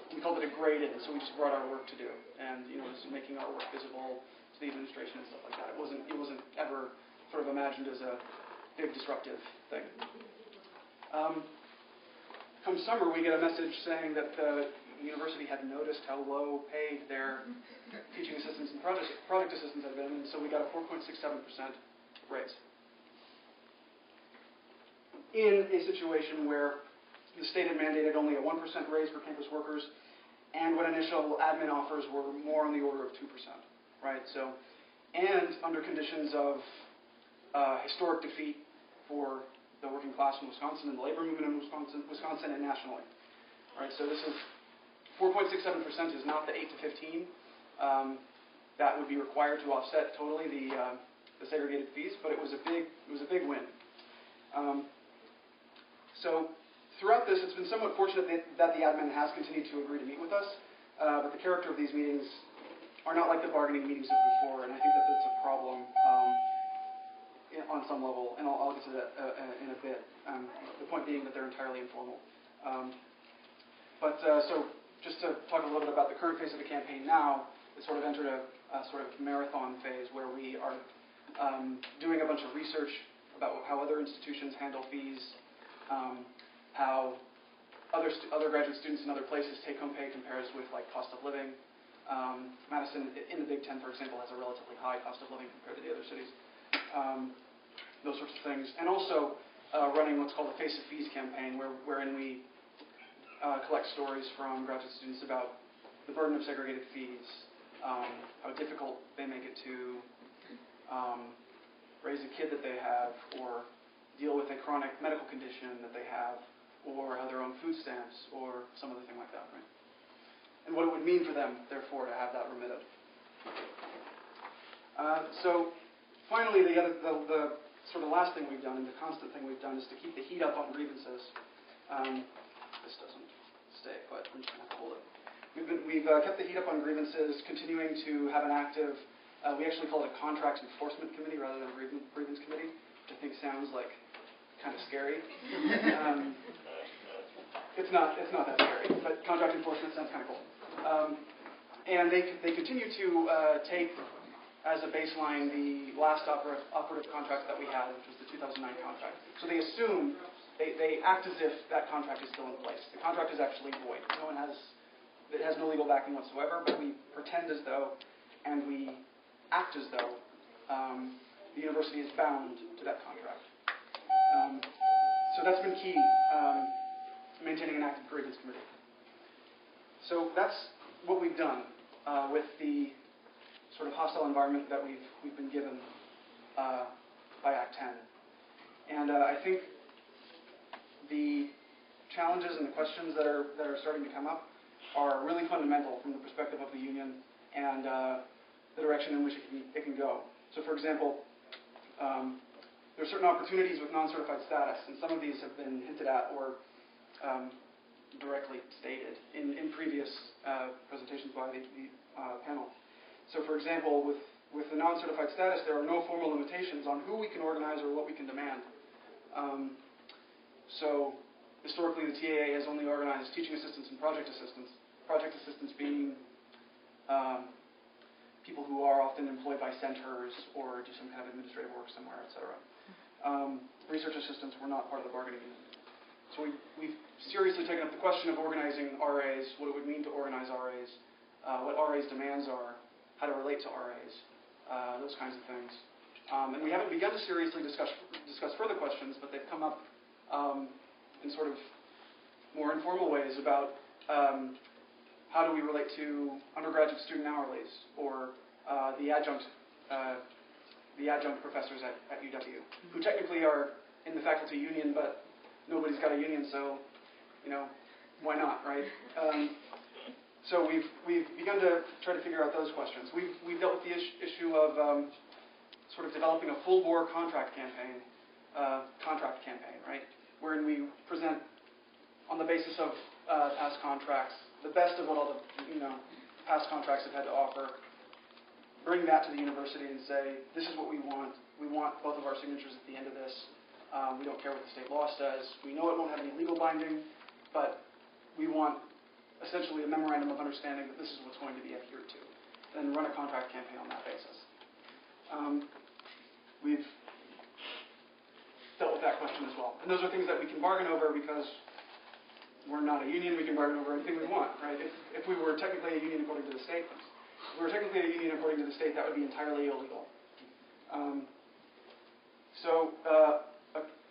We called it a grade-in, so we just brought our work to do, and just making our work visible to the administration and stuff like that. It wasn't ever sort of imagined as a big disruptive thing. Come summer, we get a message saying that the university had noticed how low paid their teaching assistants and project assistants had been, and so we got a 4.67% raise. In a situation where the state had mandated only a 1% raise for campus workers, and when initial admin offers were more on the order of 2%, right? So, and under conditions of historic defeat for the working class in Wisconsin and the labor movement in Wisconsin and nationally, right? So this is 4.67% is not the 8 to 15 that would be required to offset totally the segregated fees, but it was a big win. So throughout this, it's been somewhat fortunate that the admin has continued to agree to meet with us, but the character of these meetings are not like the bargaining meetings of before, and I think that that's a problem on some level, and I'll get to that in a bit. The point being that they're entirely informal. So just to talk a little bit about the current phase of the campaign now, it's sort of entered a sort of marathon phase where we are doing a bunch of research about how other institutions handle fees, how other graduate students in other places take-home pay compares with like cost of living. Madison, in the Big Ten, for example, has a relatively high cost of living compared to the other cities. Those sorts of things, and also running what's called the Face of Fees campaign, wherein we collect stories from graduate students about the burden of segregated fees, how difficult they make it to raise a kid that they have, or deal with a chronic medical condition that they have, or how they're on food stamps, or some other thing like that, right? And what it would mean for them, therefore, to have that remitted. So finally, the sort of last thing we've done, and the constant thing we've done, is to keep the heat up on grievances. This doesn't stay, but I'm just going to hold it. We've kept the heat up on grievances, continuing to have an active, we actually call it a contract enforcement committee rather than a grievance committee, which I think sounds like kind of scary. It's not that scary, but contract enforcement sounds kind of cool. And they continue to take as a baseline the last operative contract that we had, which was the 2009 contract. So they assume, they act as if that contract is still in place. The contract is actually void. It has no legal backing whatsoever, but we pretend as though, and we act as though, the university is bound to that contract. So that's been key, maintaining an active grievance committee. So that's what we've done with the sort of hostile environment that we've been given by Act 10. And I think the challenges and the questions that are starting to come up are really fundamental from the perspective of the union and the direction in which it can go. So, for example, there are certain opportunities with non-certified status, and some of these have been hinted at or directly stated in previous presentations by the panel. So for example, with the non-certified status, there are no formal limitations on who we can organize or what we can demand. So historically, the TAA has only organized teaching assistants and project assistants. Project assistants being people who are often employed by centers or do some kind of administrative work somewhere, etc. Research assistants were not part of the bargaining unit. So we've seriously taken up the question of organizing RAs, what it would mean to organize RAs, what RAs' demands are, how to relate to RAs, those kinds of things. And we haven't begun to seriously discuss further questions, but they've come up in sort of more informal ways about how do we relate to undergraduate student hourlies or the adjunct professors at UW, who technically are in the faculty union, but nobody's got a union, so, why not, right? So we've begun to try to figure out those questions. We've dealt with the issue of sort of developing a full-bore contract campaign, right? Wherein we present, on the basis of past contracts, the best of what all the past contracts have had to offer, bring that to the university and say, this is what we want. We want both of our signatures at the end of this. We don't care what the state law says. We know it won't have any legal binding, but we want essentially a memorandum of understanding that this is what's going to be adhered to, and run a contract campaign on that basis. We've dealt with that question as well. And those are things that we can bargain over because we're not a union. We can bargain over anything we want, right? If we were technically a union according to the state, if we were technically a union according to the state, that would be entirely illegal.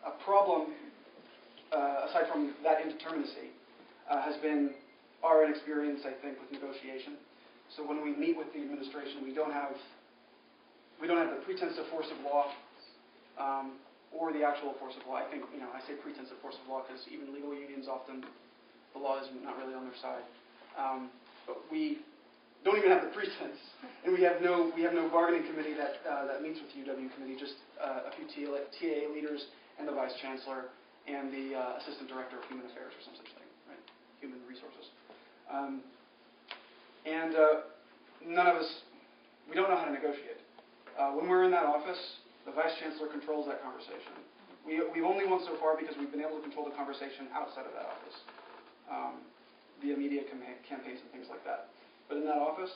A problem, aside from that indeterminacy, has been our inexperience, I think, with negotiation. So when we meet with the administration, we don't have the pretense of force of law or the actual force of law. I think, I say pretense of force of law because even legal unions often, the law is not really on their side. But we don't even have the pretense, and we have no bargaining committee that meets with the UW committee, just a few TAA leaders and the vice chancellor and the assistant director of human affairs or some such thing, right? Human resources. None of us, we don't know how to negotiate. When we're in that office, the vice chancellor controls that conversation. We've only won so far because we've been able to control the conversation outside of that office, via media campaigns and things like that. But in that office,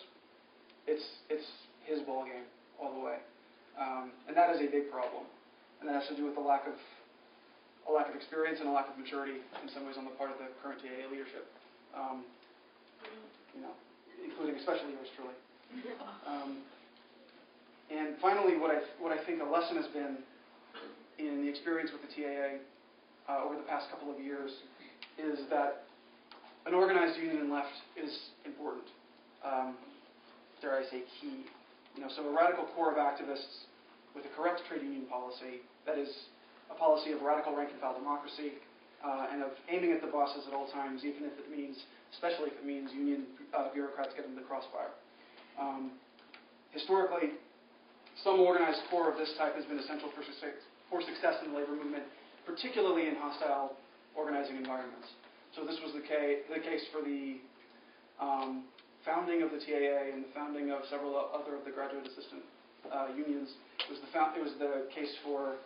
it's his ball game all the way, and that is a big problem, and that has to do with a lack of experience and a lack of maturity in some ways on the part of the current TAA leadership, including especially yours truly. And finally, what I think a lesson has been in the experience with the TAA over the past couple of years is that an organized union and left is important. Dare I say key. So a radical core of activists with a correct trade union policy, that is a policy of radical rank and file democracy, and of aiming at the bosses at all times, even if it means, especially if it means union bureaucrats get into the crossfire. Historically, some organized core of this type has been essential for success in the labor movement, particularly in hostile organizing environments. So this was the case for the founding of the TAA and the founding of several other of the graduate assistant unions. It was the case for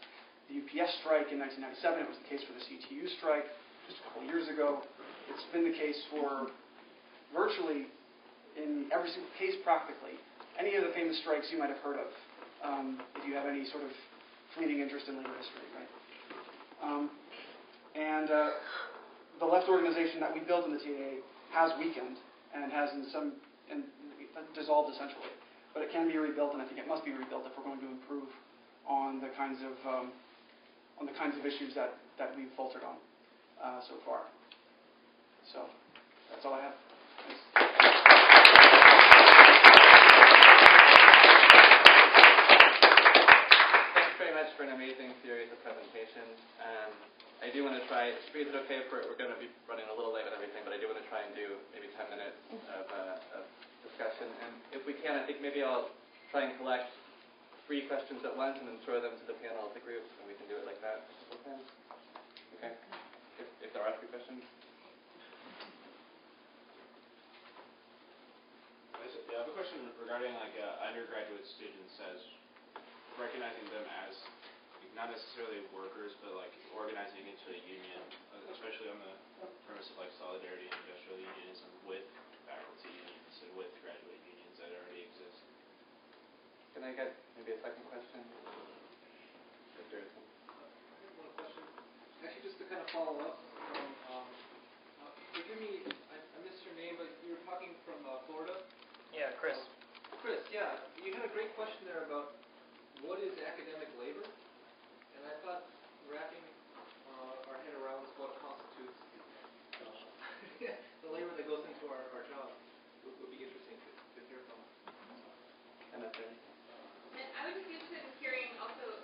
the UPS strike in 1997. It was the case for the CTU strike just a couple of years ago. It's been the case for virtually in every single case practically. Any of the famous strikes you might have heard of, if you have any sort of fleeting interest in labor history, right? The left organization that we built in the TAA has weakened and has dissolved essentially. But it can be rebuilt, and I think it must be rebuilt if we're going to improve on the kinds of issues that we've faltered on so far. So that's all I have. Thanks. Thanks very much for an amazing series of presentations. I do want to try, is it okay if we're going to be running a little late with everything, but I do want to try and do maybe 10 minutes of discussion. And if we can, I think maybe I'll try and collect 3 questions at once and then throw them to the panel as a group, and we can regarding like undergraduate students as recognizing them as not necessarily workers, but like organizing into a union, especially on the premise of like solidarity and industrial unionism with faculty unions and with graduate unions that already exist. Can I get maybe a second question? If there is one. One question. Actually, just to kind of follow up from, forgive me, I missed your name, but you were talking from Florida. Yeah, Chris. Chris, yeah, you had a great question there about what is academic labor, and I thought wrapping our head around what constitutes the labor that goes into our job would be interesting to hear from. MFA. And I would just be interested in hearing also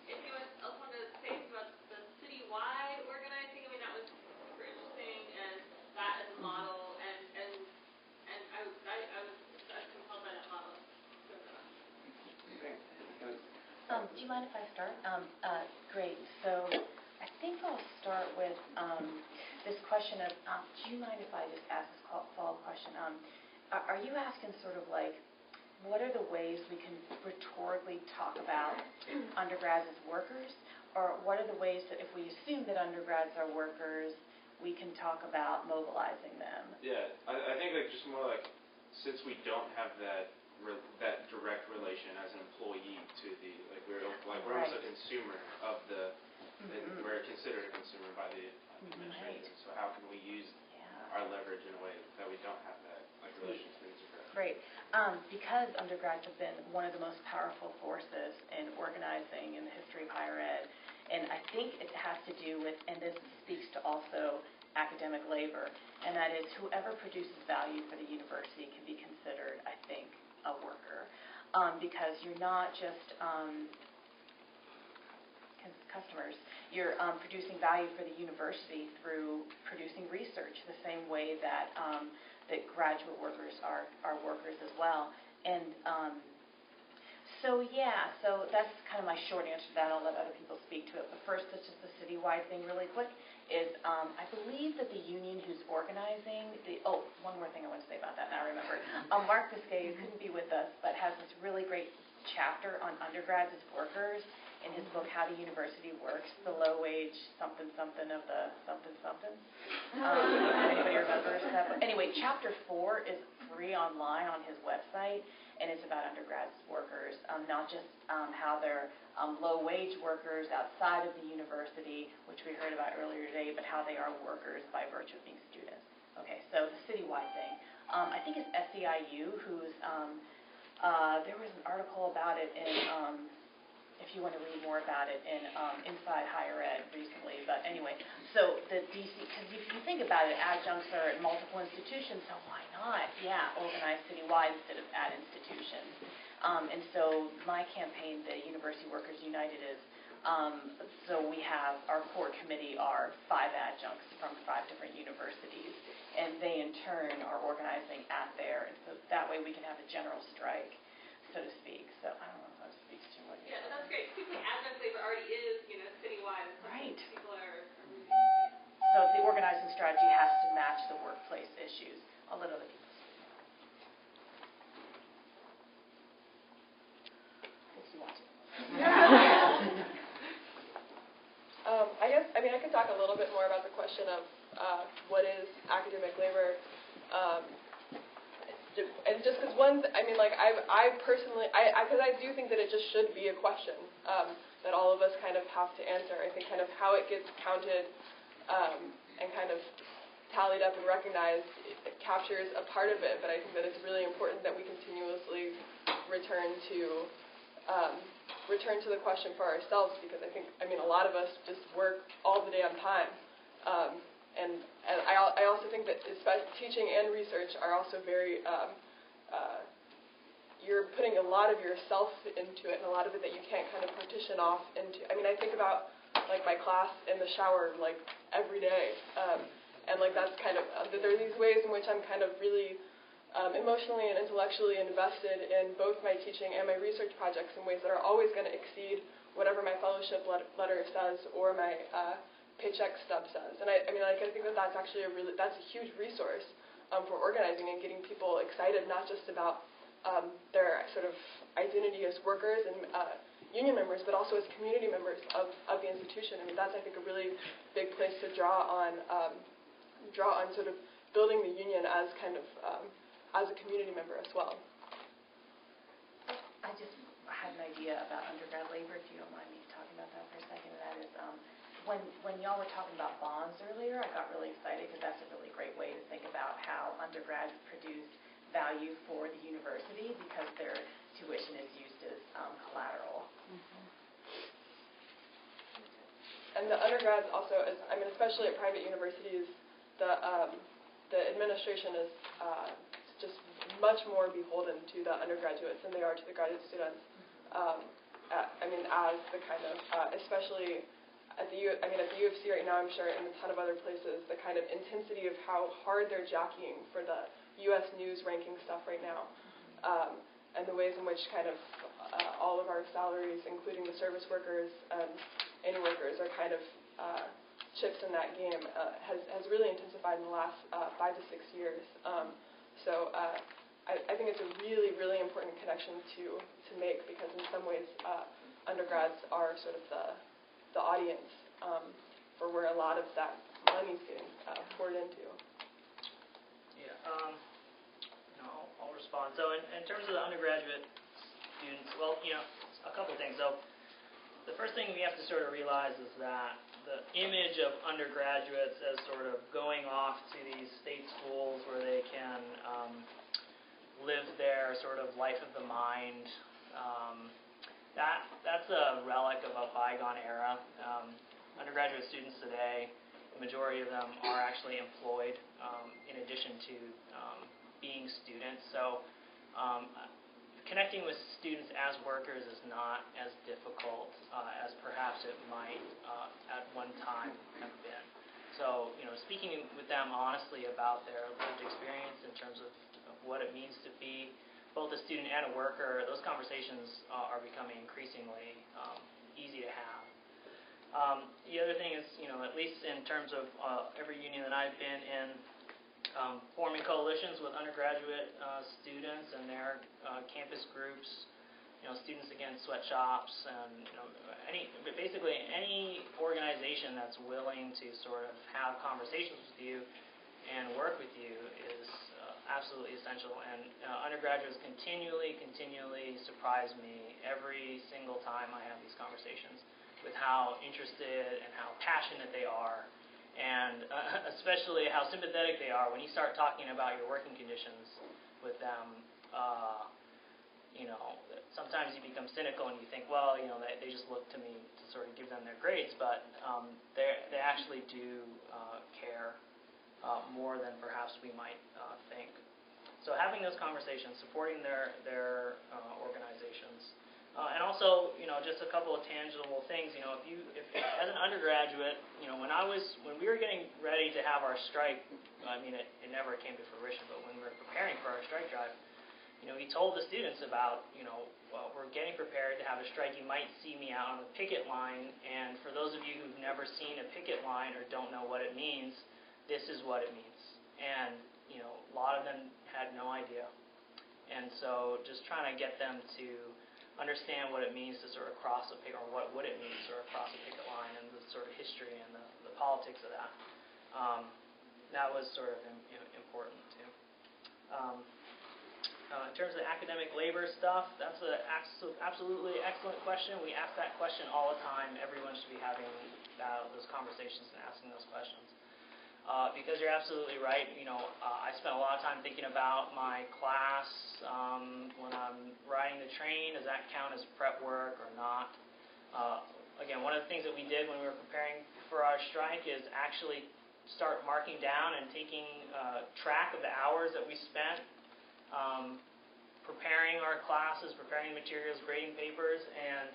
if anyone else wanted to say something about the citywide organizing. I mean, that was super interesting, and that as a model, and I was compelled by that model. Great. Do you mind if I start? Great. So I think I'll start with this question of, do you mind if I just ask this follow-up question? Are you asking sort of like, what are the ways we can rhetorically talk about undergrads as workers? Or what are the ways that if we assume that undergrads are workers, we can talk about mobilizing them? Yeah, I think like just more like, since we don't have that direct relation as an employee to the, we're almost a consumer of the, we're considered a consumer by the administration. So how can we use our leverage in a way that we don't have that relation to the undergrad? Great. Because undergrads have been one of the most powerful forces in organizing in the history of higher ed, and I think it has to do with, and this speaks to also academic labor, and that is whoever produces value for the university can be considered, I think, a worker, because you're not just customers. You're producing value for the university through producing research, the same way that that graduate workers are workers as well. And so that's kind of my short answer to that. I'll let other people speak to it. But first, it's just the citywide thing really quick, is I believe that the union who's organizing one more thing I want to say about that, now I remember. Mark Biscay, who couldn't be with us, but has this really great chapter on undergrads as workers in his book, How the University Works, the low-wage something of the something. Anybody remembers that? But anyway, chapter 4 is free online on his website, and it's about undergrads workers, not just how they're low-wage workers outside of the university, which we heard about earlier today, but how they are workers by virtue of being students. Okay, so the citywide thing. I think it's SEIU who's, there was an article about it in, if you want to read more about it, in Inside Higher Ed recently. But anyway, so the DC, because if you think about it, adjuncts are at multiple institutions, so why not, organize citywide instead of at institutions. And so my campaign, the University Workers United, is, so we have, our core committee are 5 adjuncts from 5 different universities, and they in turn are organizing at there, and so that way we can have a general strike, so to speak. So I don't know if that speaks to what you're saying. Yeah, that's great. People adjunct labor already is, citywide. Right. People are moving. So the organizing strategy has to match the workplace issues. I'll let other people speak. I could talk a little bit more about the question of what is academic labor. And just because I personally, because I do think that it just should be a question that all of us kind of have to answer. I think kind of how it gets counted and kind of tallied up and recognized, it captures a part of it, but I think that it's really important that we continuously return to the question for ourselves, because I mean, a lot of us just work all the damn time. And I also think that teaching and research are also very, you're putting a lot of yourself into it, and a lot of it that you can't kind of partition off into. I mean, I think about my class in the shower every day, and that's kind of, there are these ways in which I'm kind of really emotionally and intellectually invested in both my teaching and my research projects in ways that are always going to exceed whatever my fellowship letter says or my paycheck stub says. And I think that that's actually that's a huge resource for organizing and getting people excited, not just about their sort of identity as workers and union members, but also as community members of the institution. I mean, that's, I think, a really big place to draw on sort of building the union as kind of as a community member as well. I just had an idea about undergrad labor, if you don't mind me talking about that for a second. And that is, when y'all were talking about bonds earlier, I got really excited because that's a really great way to think about how undergrads produce value for the university because their tuition is used as collateral. And the undergrads also, I mean, especially at private universities, the administration is just much more beholden to the undergraduates than they are to the graduate students. I mean, as the kind of, especially at the U of C right now, I'm sure, and a ton of other places, the kind of intensity of how hard they're jockeying for the U.S. News ranking stuff right now, and the ways in which kind of all of our salaries, including the service workers, any workers, are kind of chips in that game, has really intensified in the last 5 to 6 years. So I think it's a really, really important connection to make because in some ways undergrads are sort of the audience for where a lot of that money's getting poured into. Yeah, I'll respond. So in terms of the undergraduate students, well, a couple things. So the first thing we have to sort of realize is that the image of undergraduates as sort of going off to these state schools where they can live their sort of life of the mind, that's a relic of a bygone era. Undergraduate students today, the majority of them are actually employed in addition to being students. So connecting with students as workers is not as difficult as perhaps it might at one time have been. So, speaking with them honestly about their lived experience in terms of what it means to be both a student and a worker, those conversations are becoming increasingly easy to have. The other thing is, at least in terms of every union that I've been in, forming coalitions with undergraduate students and their campus groups, Students Against Sweatshops, and basically any organization that's willing to sort of have conversations with you and work with you is absolutely essential. And undergraduates continually surprise me every single time I have these conversations with how interested and how passionate they are, and especially how sympathetic they are when you start talking about your working conditions with them. Sometimes you become cynical and you think, well, they just look to me to sort of give them their grades, but they actually do care more than perhaps we might think. So having those conversations, supporting their organizations, and also, just a couple of tangible things. If as an undergraduate, when we were getting ready to have our strike, it never came to fruition, but when we were preparing for our strike drive, we told the students about, well, we're getting prepared to have a strike. You might see me out on the picket line, and for those of you who've never seen a picket line or don't know what it means, this is what it means. And, a lot of them had no idea. And so just trying to get them to understand what it means to sort of cross a picket, or what would it mean to sort of cross a picket line, and the sort of history and the politics of that. That was sort of important too. In terms of academic labor stuff, that's an absolutely excellent question. We ask that question all the time. Everyone should be having those conversations and asking those questions. Because you're absolutely right. I spent a lot of time thinking about my class when I'm riding the train. Does that count as prep work or not? Again, one of the things that we did when we were preparing for our strike is actually start marking down and taking track of the hours that we spent preparing our classes, preparing materials, grading papers, and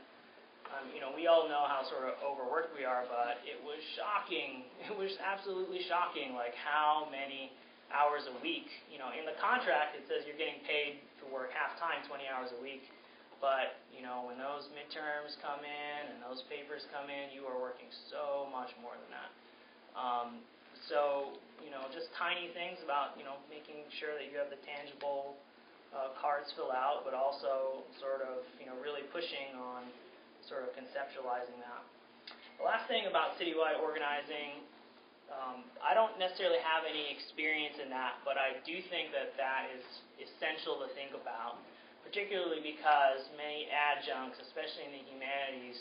we all know how sort of overworked we are, but it was shocking. It was absolutely shocking, like how many hours a week. In the contract it says you're getting paid to work half-time, 20 hours a week, but when those midterms come in and those papers come in, you are working so much more than that. So just tiny things about making sure that you have the tangible cards fill out, but also sort of, really pushing on sort of conceptualizing that. The last thing about citywide organizing, I don't necessarily have any experience in that, but I do think that that is essential to think about, particularly because many adjuncts, especially in the humanities,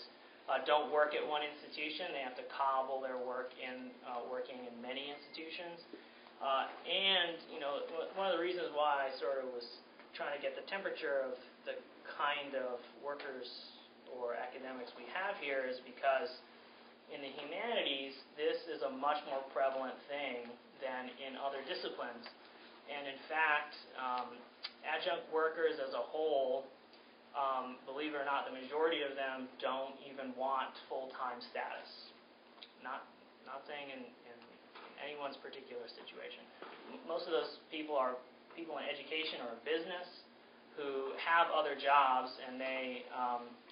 don't work at one institution. They have to cobble their work in working in many institutions. And, one of the reasons why I sort of was trying to get the temperature of the kind of workers or academics we have here is because in the humanities, this is a much more prevalent thing than in other disciplines. And in fact, adjunct workers as a whole, believe it or not, the majority of them don't even want full-time status. Not saying in anyone's particular situation. Most of those people are people in education or business who have other jobs and they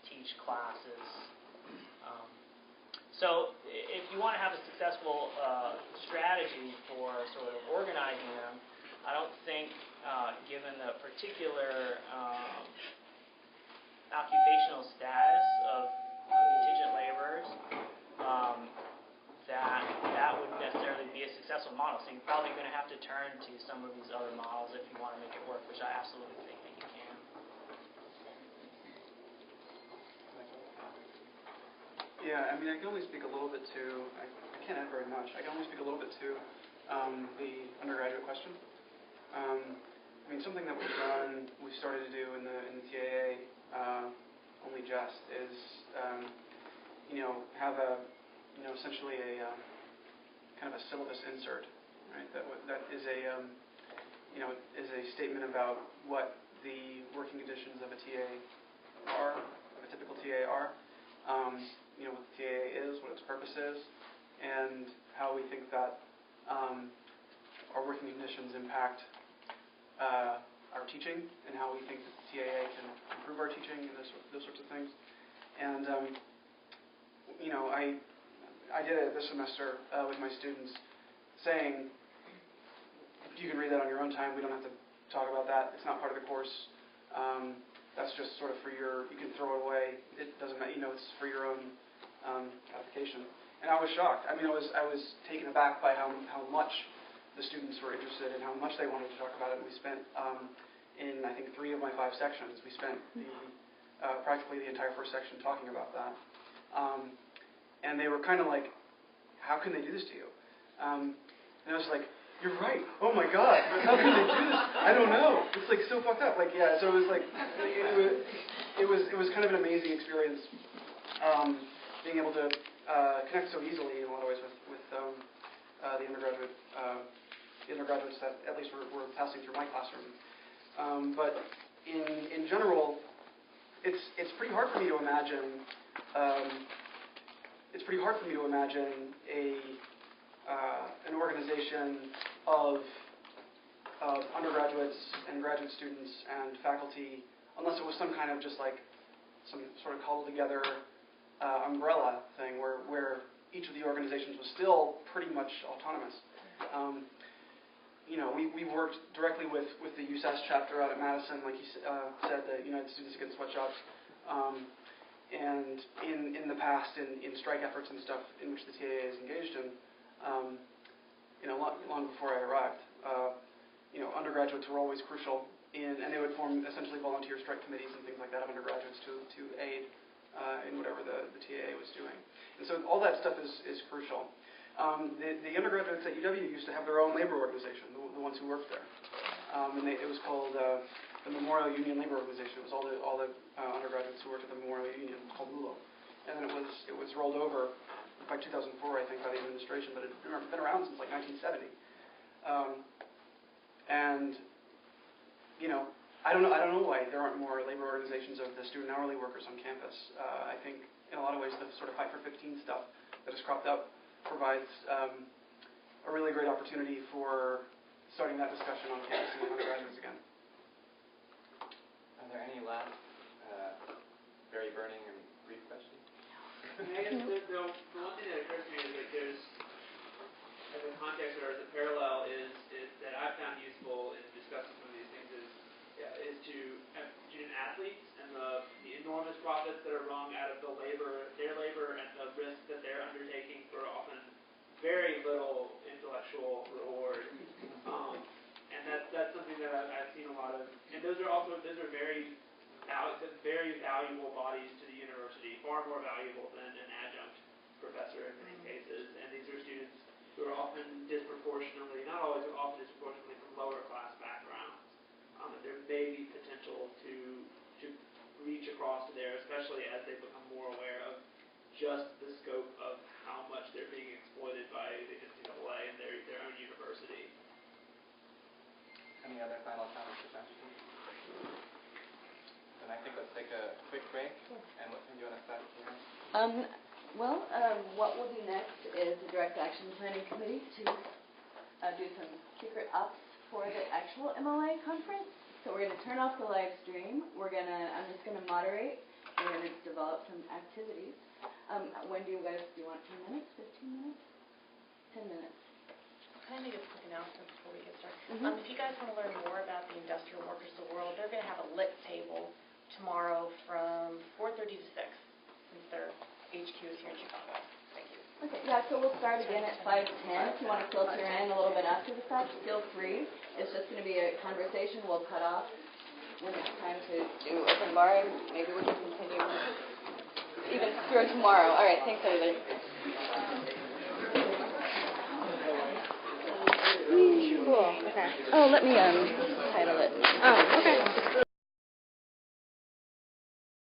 teach classes. So if you want to have a successful strategy for sort of organizing them, I don't think, given the particular occupational status of contingent laborers, that wouldn't necessarily be a successful model. So you're probably going to have to turn to some of these other models if you want to make it work, which I absolutely think that you can. Yeah, I mean, I can only speak a little bit to, I can't add very much, I can only speak a little bit to the undergraduate question. I mean, something that we've started to do in the TAA, only just, is, have a, essentially a kind of a syllabus insert, right? That is a, is a statement about what the working conditions of a TA are, of a typical TA are. What the TAA is, what its purpose is, and how we think that our working conditions impact our teaching, and how we think that the TAA can improve our teaching, and those sorts of things. And I did it this semester with my students, saying, you can read that on your own time. We don't have to talk about that. It's not part of the course. That's just sort of for you can throw it away. It doesn't matter. It's for your own application. And I was shocked. I mean, I was taken aback by how much the students were interested and how much they wanted to talk about it. And we spent, in I think 3 of my 5 sections, we spent practically the entire first section talking about that. And they were kind of like, how can they do this to you? And I was like, you're right. Oh my God. How can they do this? I don't know. It's like so fucked up. Like, yeah. So it was like, it was kind of an amazing experience, being able to connect so easily in a lot of ways with the undergraduates that at least were passing through my classroom. But in general, it's pretty hard for me to imagine. It's pretty hard for me to imagine an organization of undergraduates and graduate students and faculty, unless it was some kind of just like some sort of cobbled together umbrella thing where each of the organizations was still pretty much autonomous. We worked directly with the USAS chapter out at Madison, like you said, the United Students Against Sweatshops. And in the past, in strike efforts and stuff in which the TAA is engaged in, long before I arrived, undergraduates were always crucial and they would form essentially volunteer strike committees and things like that of undergraduates to aid in whatever the TAA was doing. And so all that stuff is crucial. The undergraduates at UW used to have their own labor organization, the ones who worked there. It was called the Memorial Union Labor Organization. It was all the undergraduates who worked at the Memorial Union, called MULO. And then it was rolled over by 2004, I think, by the administration, but it had been around since like 1970. I don't know why there aren't more labor organizations of the student hourly workers on campus. I think in a lot of ways the sort of Fight for 15 stuff that has cropped up provides a really great opportunity for starting that discussion on campus and undergraduates again. Are there any last very burning and brief questions? I guess the one thing that occurs to me is like there's, as a context or as a parallel, is that I've found useful in discussing some of these things is very little intellectual reward. And that's something that I've seen a lot of. And those are very valuable bodies to the university, far more valuable than an adjunct professor in many cases. And these are students who are often disproportionately, not always, but often disproportionately from lower class backgrounds. And there may be potential to reach across to there, especially as they become more aware of just the scope of how much they're being exploited by the NCAA and their own university. Any other final comments or questions? Then I think let's take a quick break. And what time do you want to start here? What we'll do next is the Direct Action Planning Committee to do some secret ops for the actual MLA conference. So we're going to turn off the live stream. I'm just going to moderate. We're going to develop some activities. When do you want 10 minutes, 15 minutes? 10 minutes. Can I make a quick announcement before we get started? Mm-hmm. If you guys want to learn more about the Industrial Workers of the World, they're going to have a lit table tomorrow from 4:30 to 6, since their HQ is here in Chicago. Thank you. Okay, yeah, so we'll start again at 5:10. If you want to filter in a little bit after the fact, feel free. It's just going to be a conversation. We'll cut off when it's time to do open bar. Maybe we can continue even through tomorrow. All right, thanks, everybody. Cool, okay. Oh, let me title it. Oh, okay.